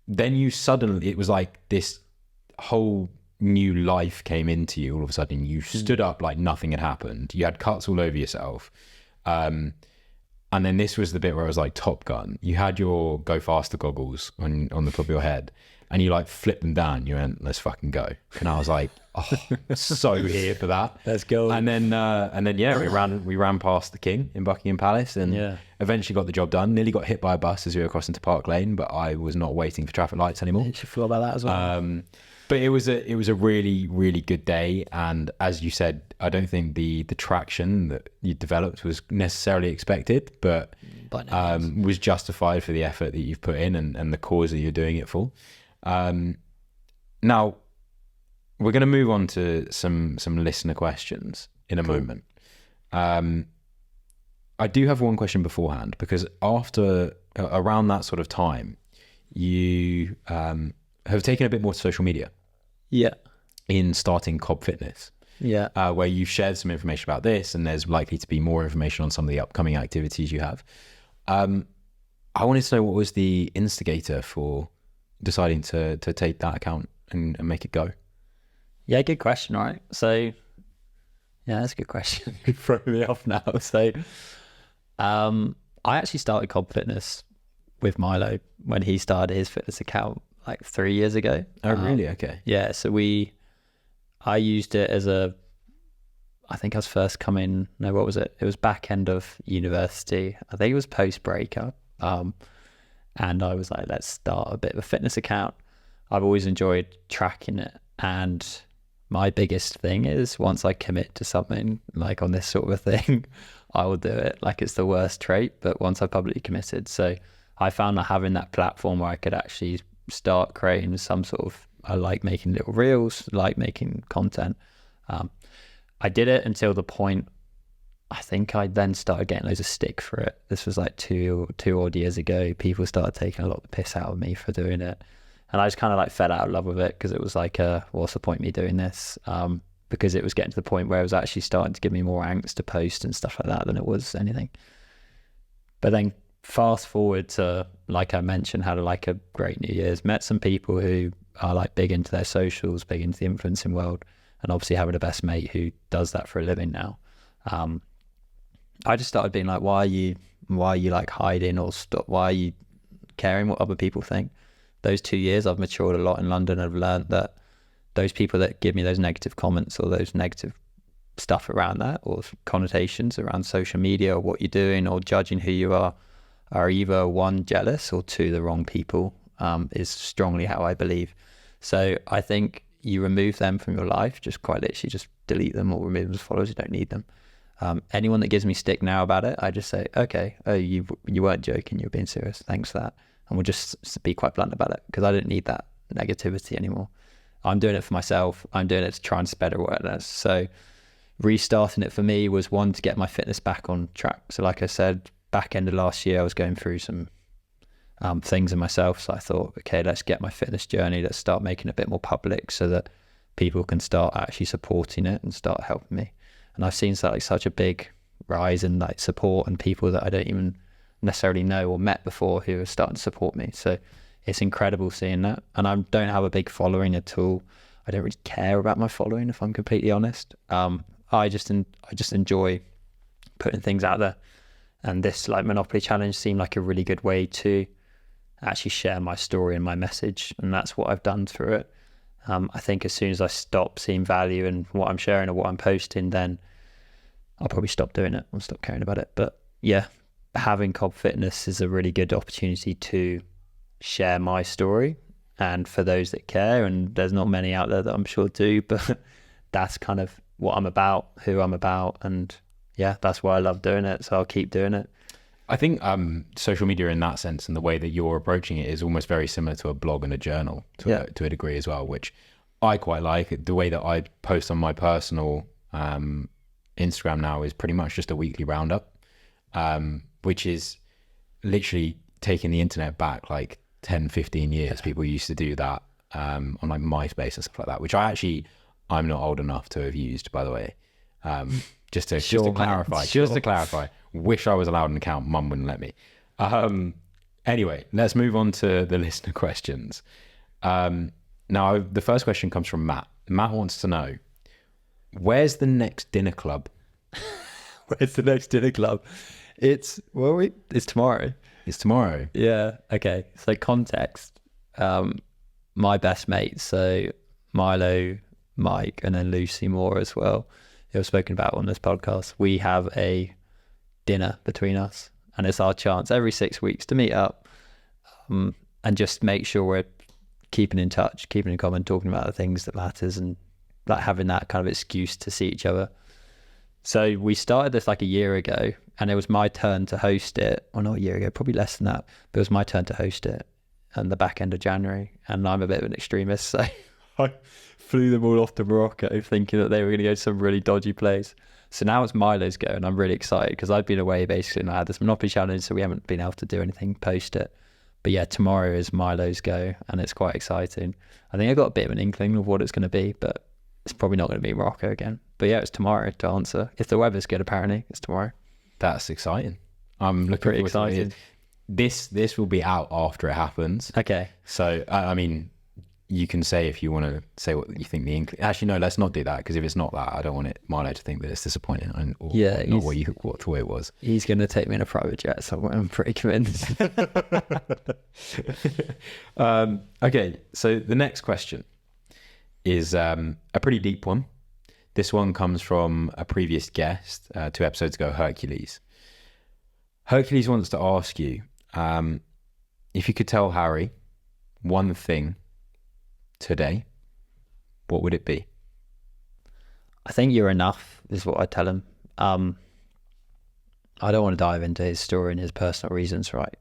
then it was like this whole new life came into you all of a sudden. You stood up like nothing had happened. You had cuts all over yourself. And then this was the bit where it was like Top Gun. You had your go faster goggles on the top of your head. and you like flipped them down. You went, let's fucking go. And I was like, oh, so here for that. Let's go. And then yeah, we ran past the King in Buckingham Palace, and eventually got the job done. Nearly got hit by a bus as we were crossing to Park Lane, but I was not waiting for traffic lights anymore. You should feel about that as well. But it was a really, really good day, and as you said, I don't think the traction that you developed was necessarily expected, but was justified for the effort that you've put in and the cause that you're doing it for. Now, we're going to move on to some listener questions in a moment. I do have one question beforehand, because around that sort of time, you have taken a bit more to social media. Yeah. In starting Cobb Fitness. Yeah. Where you've shared some information about this, and there's likely to be more information on some of the upcoming activities you have. I wanted to know, what was the instigator for deciding to take that account and make it go? Yeah, good question, right? So, yeah, that's a good question. You're throwing me off now. So, I actually started Cobb Fitness with Milo when he started his fitness account like 3 years ago. Oh, really? Okay. Yeah, so I used it as I think I was first coming, no, what was it? It was back end of university. I think it was post breakup. And I was like, let's start a bit of a fitness account. I've always enjoyed tracking it. And my biggest thing is, once I commit to something like on this sort of a thing, I will do it. Like, it's the worst trait, but once I publicly committed. So I found that having that platform where I could actually start creating some sort of, I like making little reels, like making content. I did it until the point, I think I then started getting loads of stick for it. This was like two odd years ago. People started taking a lot of the piss out of me for doing it. And I just kind of like fell out of love with it, because it was like, what's the point of me doing this? Because it was getting to the point where it was actually starting to give me more angst to post and stuff like that than it was anything. But then fast forward to, like I mentioned, had like a great New Year's, met some people who are like big into their socials, big into the influencing world, and obviously having a best mate who does that for a living now. I just started being like, why are you like hiding, or stop? Why are you caring what other people think? Those 2 years I've matured a lot in London. I've learned that those people that give me those negative comments or those negative stuff around that, or connotations around social media or what you're doing or judging who you are either one, jealous, or two, the wrong people, is strongly how I believe. So I think you remove them from your life, just quite literally just delete them or remove them as followers. You don't need them. Anyone that gives me stick now about it, I just say, okay, oh, you weren't joking, you're being serious, thanks for that. And we'll just be quite blunt about it, because I don't need that negativity anymore. I'm doing it for myself. I'm doing it to try and spread awareness. So restarting it for me was, one, to get my fitness back on track. So like I said, back end of last year, I was going through some things in myself. So I thought, okay, let's get my fitness journey. Let's start making it a bit more public so that people can start actually supporting it and start helping me. And I've seen such a big rise in like support and people that I don't even necessarily know or met before who are starting to support me. So it's incredible seeing that. And I don't have a big following at all. I don't really care about my following, if I'm completely honest. I just enjoy putting things out there. And this like Monopoly challenge seemed like a really good way to actually share my story and my message. And that's what I've done through it. I think as soon as I stop seeing value in what I'm sharing or what I'm posting, then I'll probably stop doing it. I'll stop caring about it. But yeah, having Cobb Fitness is a really good opportunity to share my story. And for those that care, and there's not many out there that I'm sure do, but that's kind of what I'm about, who I'm about. And yeah, that's why I love doing it. So I'll keep doing it. I think social media in that sense, and the way that you're approaching it, is almost very similar to a blog and a journal to a degree as well, which I quite like. The way that I post on my personal Instagram now is pretty much just a weekly roundup, which is literally taking the internet back like 10, 15 years. Yeah. People used to do that on like MySpace and stuff like that, which I'm not old enough to have used, by the way. Just to clarify, wish I was allowed an account. Mum wouldn't let me. Anyway, let's move on to the listener questions. Now, the first question comes from Matt. Matt wants to know, where's the next dinner club? Where's the next dinner club? It's tomorrow. It's tomorrow. Yeah. Okay. So context. my best mates, so Milo, Mike, and then Lucy Moore as well, who I've spoken about on this podcast, we have a dinner between us, and it's our chance every 6 weeks to meet up, and just make sure we're keeping in touch, keeping in common, talking about the things that matters, and like having that kind of excuse to see each other. So we started this like a year ago, and it was my turn to host it. Well, not a year ago, probably less than that, but it was my turn to host it at the back end of January, and I'm a bit of an extremist, so I flew them all off to Morocco thinking that they were going to go to some really dodgy place. So now it's Milo's go, and I'm really excited because I've been away basically, and I had this Monopoly challenge, so we haven't been able to do anything post it. But yeah, tomorrow is Milo's go, and it's quite exciting. I think I got a bit of an inkling of what it's going to be, but it's probably not going to be Morocco again. But yeah, it's tomorrow to answer. If the weather's good, apparently, it's tomorrow. That's exciting. I'm looking Pretty forward to excited. it. This will be out after it happens. Okay. So, I mean, you can say if you want to say what you think the inkling. Actually, no, let's not do that, because if it's not that, I don't want Milo to think that it's disappointing or not what thought it was. He's going to take me in a private jet somewhere, I'm pretty convinced. Okay, so the next question is a pretty deep one. This one comes from a previous guest, 2 episodes ago, Hercules. Hercules wants to ask you, if you could tell Harry one thing today, what would it be? I think you're enough is what I tell him. I don't want to dive into his story and his personal reasons, right?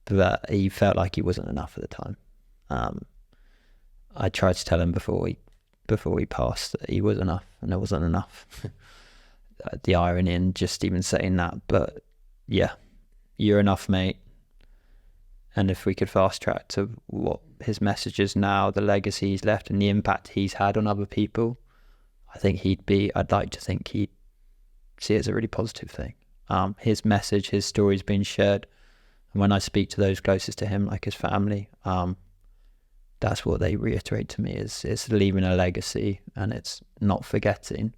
But he felt like he wasn't enough at the time. I tried to tell him before he passed that he was enough, and it wasn't enough. The irony in just even saying that, but yeah, you're enough, mate. And if we could fast track to what his message is now, the legacy he's left and the impact he's had on other people, I'd like to think he'd see it as a really positive thing. His message, his story's been shared. And when I speak to those closest to him, like his family, that's what they reiterate to me is it's leaving a legacy, and it's not forgetting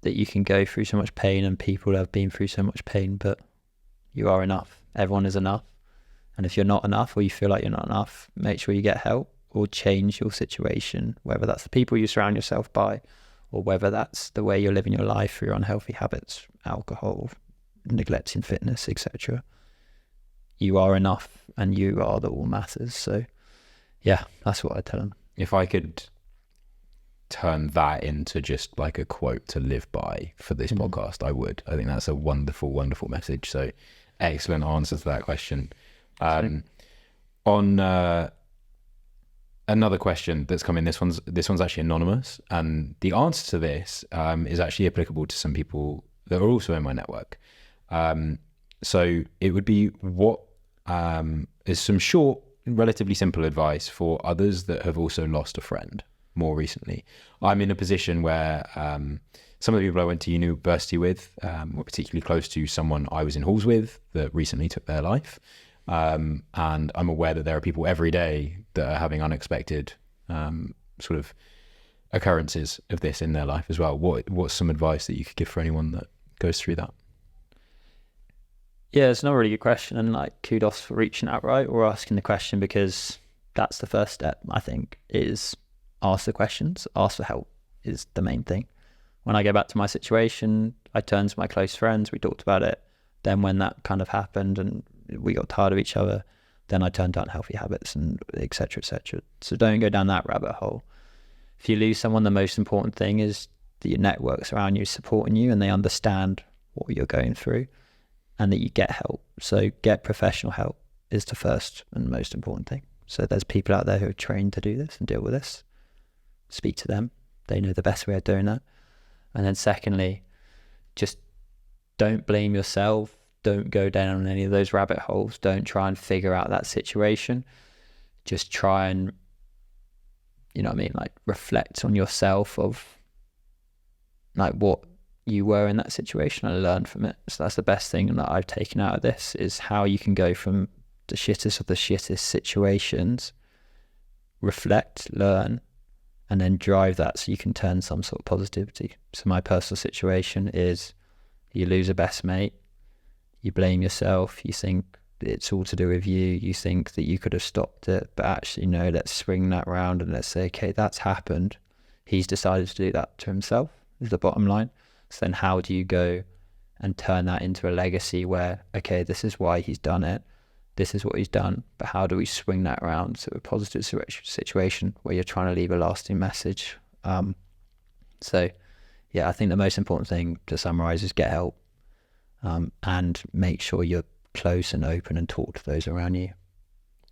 that you can go through so much pain, and people have been through so much pain, but you are enough. Everyone is enough. And if you're not enough, or you feel like you're not enough, make sure you get help or change your situation, whether that's the people you surround yourself by, or whether that's the way you're living your life through unhealthy habits, alcohol, neglecting fitness, etc. You are enough, and you are that all matters. So yeah, that's what I tell them. If I could turn that into just like a quote to live by for this podcast, I would. I think that's a wonderful, wonderful message. So excellent answer to that question. On another question that's come in, this one's actually anonymous, and the answer to this is actually applicable to some people that are also in my network. So it would be, what is some short, relatively simple advice for others that have also lost a friend more recently. I'm in a position where some of the people I went to university with were particularly close to someone I was in halls with that recently took their life. And I'm aware that there are people every day that are having unexpected sort of occurrences of this in their life as well. What's some advice that you could give for anyone that goes through that? Yeah, it's not a really good question, and like kudos for reaching out, right, or asking the question, because that's the first step, I think, is ask the questions. Ask for help is the main thing. When I go back to my situation, I turned to my close friends, we talked about it. Then when that kind of happened and we got tired of each other, then I turned to unhealthy habits and et cetera, et cetera. So don't go down that rabbit hole. If you lose someone, the most important thing is that your networks around you supporting you and they understand what you're going through, and that you get help. So get professional help is the first and most important thing. So there's people out there who are trained to do this and deal with this. Speak to them. They know the best way of doing that. And then secondly, just don't blame yourself. Don't go down any of those rabbit holes. Don't try and figure out that situation. Just try and, like reflect on yourself of like what you were in that situation and learn from it. So that's the best thing that I've taken out of this, is how you can go from the shittest of the shittest situations, reflect, learn, and then drive that so you can turn some sort of positivity. So my personal situation is, you lose a best mate, you blame yourself, you think, it's all to do with you. You think that you could have stopped it, but actually, no, let's swing that round and let's say, okay, that's happened. He's decided to do that to himself, is the bottom line. So then how do you go and turn that into a legacy where, okay, this is why he's done it. This is what he's done. But how do we swing that around to a positive situation where you're trying to leave a lasting message? So, yeah, I think the most important thing to summarize is get help, and make sure you're close and open and talk to those around you.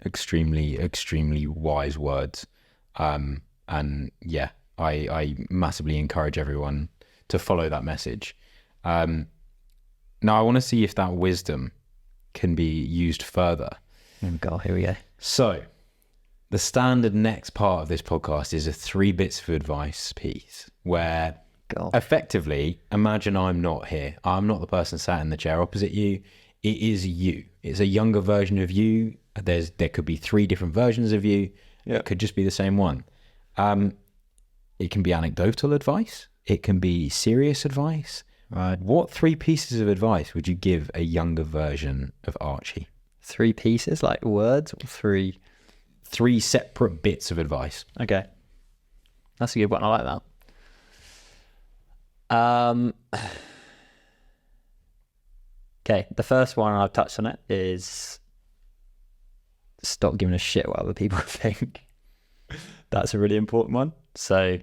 Extremely, extremely wise words. And yeah, I massively encourage everyone to follow that message. Now, I want to see if that wisdom can be used further. Oh God, here we go. So, the standard next part of this podcast is a 3 bits of advice piece where effectively, imagine I'm not here. I'm not the person sat in the chair opposite you. It is you. It's a younger version of you. There could be 3 different versions of you. Yeah. It could just be the same one. It can be anecdotal advice. It can be serious advice. Right. What 3 pieces of advice would you give a younger version of Archie? 3 pieces, like words, or 3? 3 separate bits of advice. Okay. That's a good one. I like that. Okay, the first one, I've touched on it, is stop giving a shit what other people think. That's a really important one. So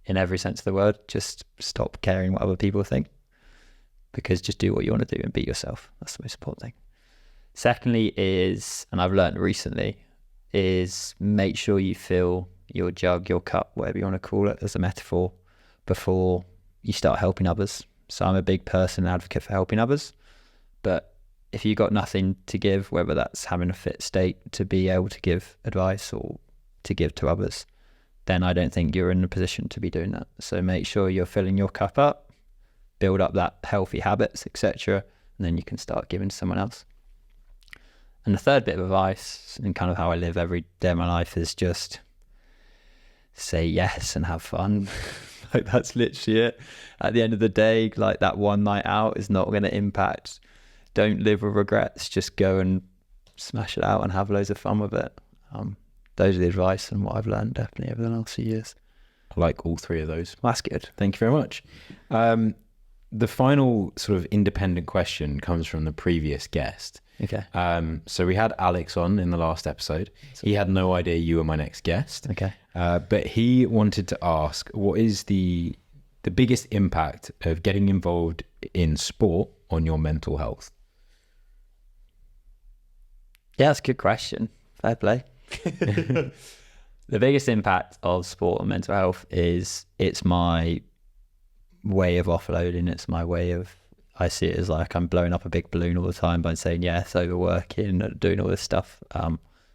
in every sense of the word, just stop caring what other people think, because just do what you want to do and be yourself. That's the most important thing. Secondly is, and I've learned recently, is make sure you fill your jug, your cup, whatever you want to call it as a metaphor, before you start helping others. So I'm a big person and advocate for helping others. But if you've got nothing to give, whether that's having a fit state to be able to give advice or to give to others, then I don't think you're in a position to be doing that. So make sure you're filling your cup up, build up that healthy habits, etc., and then you can start giving to someone else. And the third bit of advice, and kind of how I live every day of my life, is just say yes and have fun. Like, that's literally it. At the end of the day, like, that one night out is not going to impact. Don't live with regrets. Just go and smash it out and have loads of fun with it. Those are the advice and what I've learned definitely over the last few years. I like all 3 of those. Well, that's good. Thank you very much. The final sort of independent question comes from the previous guest. Okay. So we had Alex on in the last episode. He had no idea you were my next guest. Okay. But he wanted to ask, what is the biggest impact of getting involved in sport on your mental health? Yeah, that's a good question. Fair play. The biggest impact of sport on mental health is it's my way of offloading. It's my way of, I see it as like I'm blowing up a big balloon all the time by saying yes, overworking, doing all this stuff.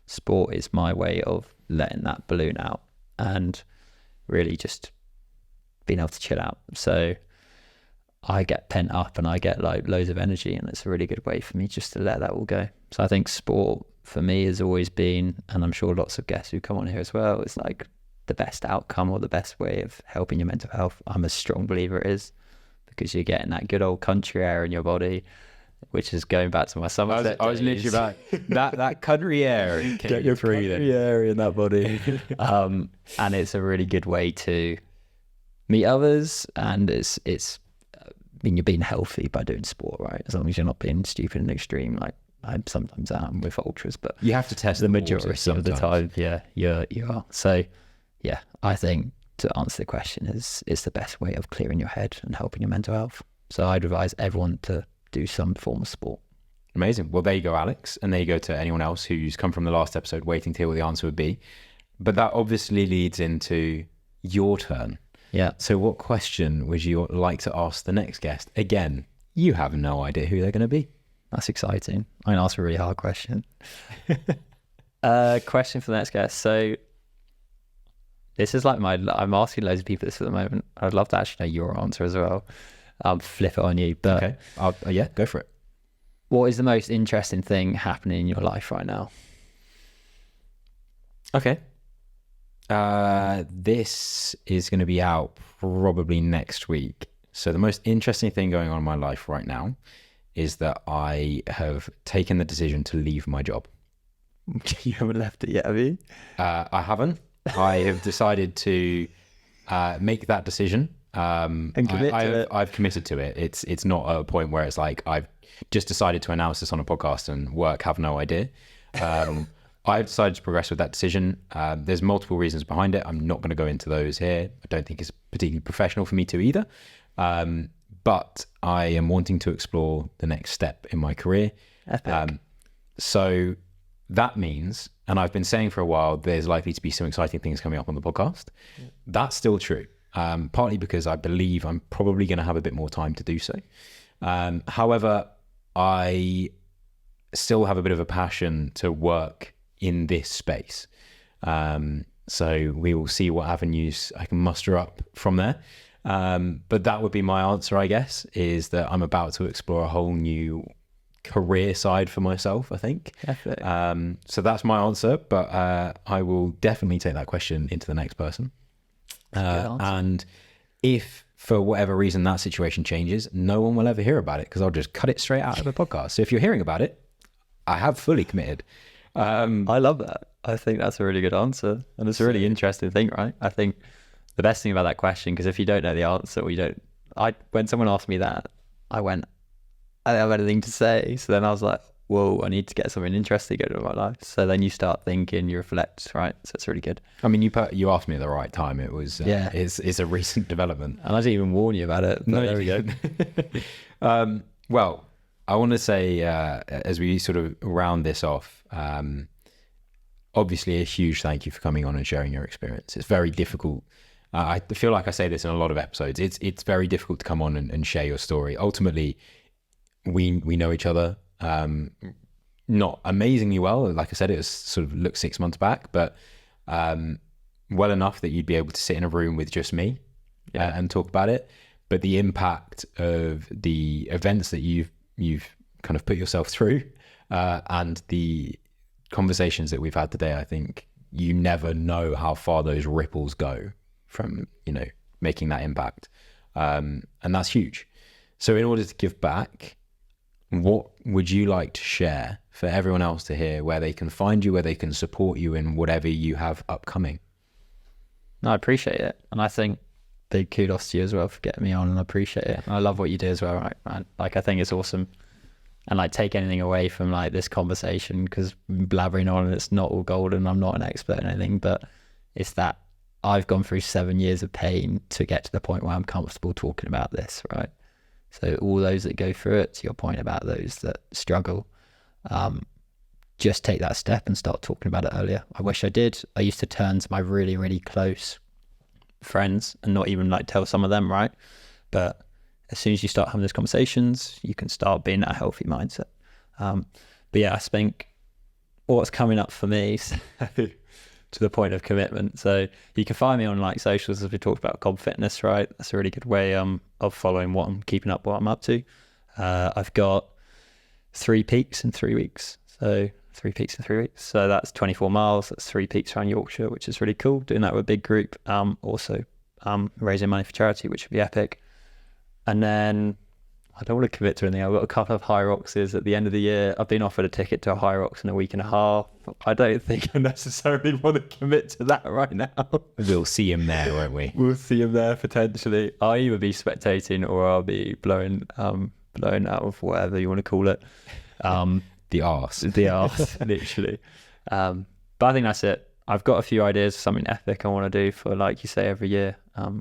Sport is my way of letting that balloon out and really just being able to chill out. So I get pent up and I get like loads of energy, and it's a really good way for me just to let that all go. So I think sport for me has always been, and I'm sure lots of guests who come on here as well, it's like the best outcome or the best way of helping your mental health. I'm a strong believer it is, because you're getting that good old country air in your body, which is going back to my Somerset I was literally about that country air. Get your country air in that body. And it's a really good way to meet others, and it's I mean, you're being healthy by doing sport, right? As long as you're not being stupid and extreme, like I sometimes am with ultras, but you have to test the majority of the time. Yeah, you are. So yeah, I think to answer the question is it's the best way of clearing your head and helping your mental health. So I'd advise everyone to do some form of sport. Amazing. Well, there you go, Alex. And there you go to anyone else who's come from the last episode waiting to hear what the answer would be. But that obviously leads into your turn. Yeah. So what question would you like to ask the next guest? Again, you have no idea who they're going to be. That's exciting. I'm going to ask a really hard question. Question for the next guest. So this is like I'm asking loads of people this at the moment. I'd love to actually know your answer as well. I'll flip it on you. But okay. Yeah, go for it. What is the most interesting thing happening in your life right now? Okay. This is going to be out probably next week. So the most interesting thing going on in my life right now is that I have taken the decision to leave my job. You haven't left it yet, have you? I haven't. I have decided to make that decision. And commit to it. I've committed to it. It's not a point where it's like I've just decided to announce this on a podcast and work have no idea. I've decided to progress with that decision. There's multiple reasons behind it. I'm not going to go into those here. I don't think it's particularly professional for me to either. But I am wanting to explore the next step in my career. Epic. So that means, and I've been saying for a while, there's likely to be some exciting things coming up on the podcast. Yeah. That's still true. Partly because I believe I'm probably going to have a bit more time to do so. However, I still have a bit of a passion to work in this space. So we will see what avenues I can muster up from there. But that would be my answer, I guess, is that I'm about to explore a whole new career side for myself, I think. So that's my answer, but I will definitely take that question into the next person. And if for whatever reason that situation changes, no one will ever hear about it because I'll just cut it straight out of the podcast. So if you're hearing about it, I have fully committed. I love that. I think that's a really good answer. And it's a really interesting thing, right? I think the best thing about that question, because if you don't know the answer or when someone asked me that, I went, I don't have anything to say. So then I was like, whoa, I need to get something interesting going on in my life. So then you start thinking, you reflect, right? So it's really good. I mean, you asked me at the right time. It was, it's a recent development. And I didn't even warn you about it. But no, there we go. Well, I want to say, as we sort of round this off, obviously a huge thank you for coming on and sharing your experience. It's very difficult. I feel like I say this in a lot of episodes. It's very difficult to come on and share your story. Ultimately, we know each other. Not amazingly well. Like I said, it was sort of looked 6 months back, but well enough that you'd be able to sit in a room with just me and talk about it. But the impact of the events that you've kind of put yourself through and the conversations that we've had today, I think you never know how far those ripples go from, making that impact. And that's huge. So in order to give back, what would you like to share for everyone else to hear, where they can find you, where they can support you in whatever you have upcoming? No, I appreciate it. And I think big kudos to you as well for getting me on, and I appreciate it. And I love what you do as well, right, man? Like, I think it's awesome. And like, take anything away from like this conversation, because blabbering on and it's not all golden. I'm not an expert in anything, but it's that I've gone through 7 years of pain to get to the point where I'm comfortable talking about this, right? So all those that go through it, to your point about those that struggle, just take that step and start talking about it earlier. I wish I did. I used to turn to my really, really close friends and not even like tell some of them, right? But as soon as you start having those conversations, you can start being that healthy mindset. But yeah, I think what's coming up for me to the point of commitment. So you can find me on like socials, as we talked about, Cobb Fitness, right? That's a really good way of following what I'm keeping up, what I'm up to. I've got 3 peaks in 3 weeks. So 3 peaks in 3 weeks. So that's 24 miles. That's 3 peaks around Yorkshire, which is really cool. Doing that with a big group. Also raising money for charity, which would be epic. And then I don't want to commit to anything. I've got a couple of High Roxes at the end of the year. I've been offered a ticket to a High Rox in a week and a half. I don't think I necessarily want to commit to that right now. We'll see him there, won't we? We'll see him there potentially. I'll either be spectating or I'll be blown out of whatever you want to call it. The arse. The arse, literally. But I think that's it. I've got a few ideas of something epic I want to do for, like you say, every year.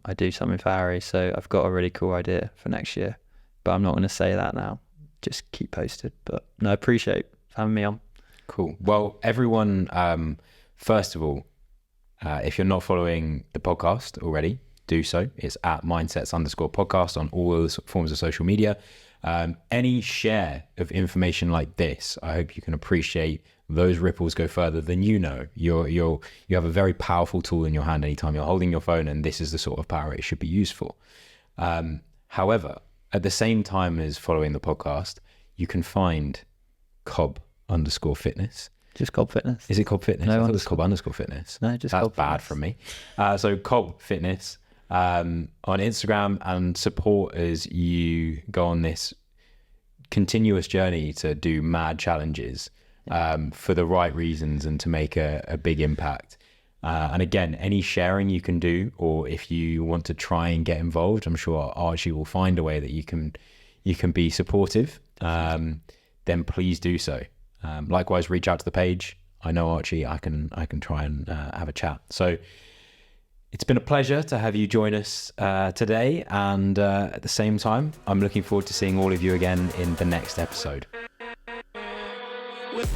I do something for Harry, so I've got a really cool idea for next year. But I'm not going to say that now. Just keep posted. But no, I appreciate having me on. Cool. Well, everyone, first of all, if you're not following the podcast already, do so. It's at mindsets_podcast on all the forms of social media. Any share of information like this, I hope you can appreciate those ripples go further than you know. You have a very powerful tool in your hand anytime you're holding your phone, and this is the sort of power it should be used for. However, at the same time as following the podcast, you can find Cobb_Fitness. Just Cobb Fitness. Is it Cobb Fitness? No, I thought it was Cobb_Fitness. No, just That's Cobb bad Fitness. from me. So Cobb Fitness on Instagram, and support as you go on this continuous journey to do mad challenges for the right reasons and to make a big impact. And again, any sharing you can do, or if you want to try and get involved, I'm sure Archie will find a way that you can be supportive. Then please do so. Likewise, reach out to the page. I know Archie, I can try and have a chat. So it's been a pleasure to have you join us today. And at the same time, I'm looking forward to seeing all of you again in the next episode. With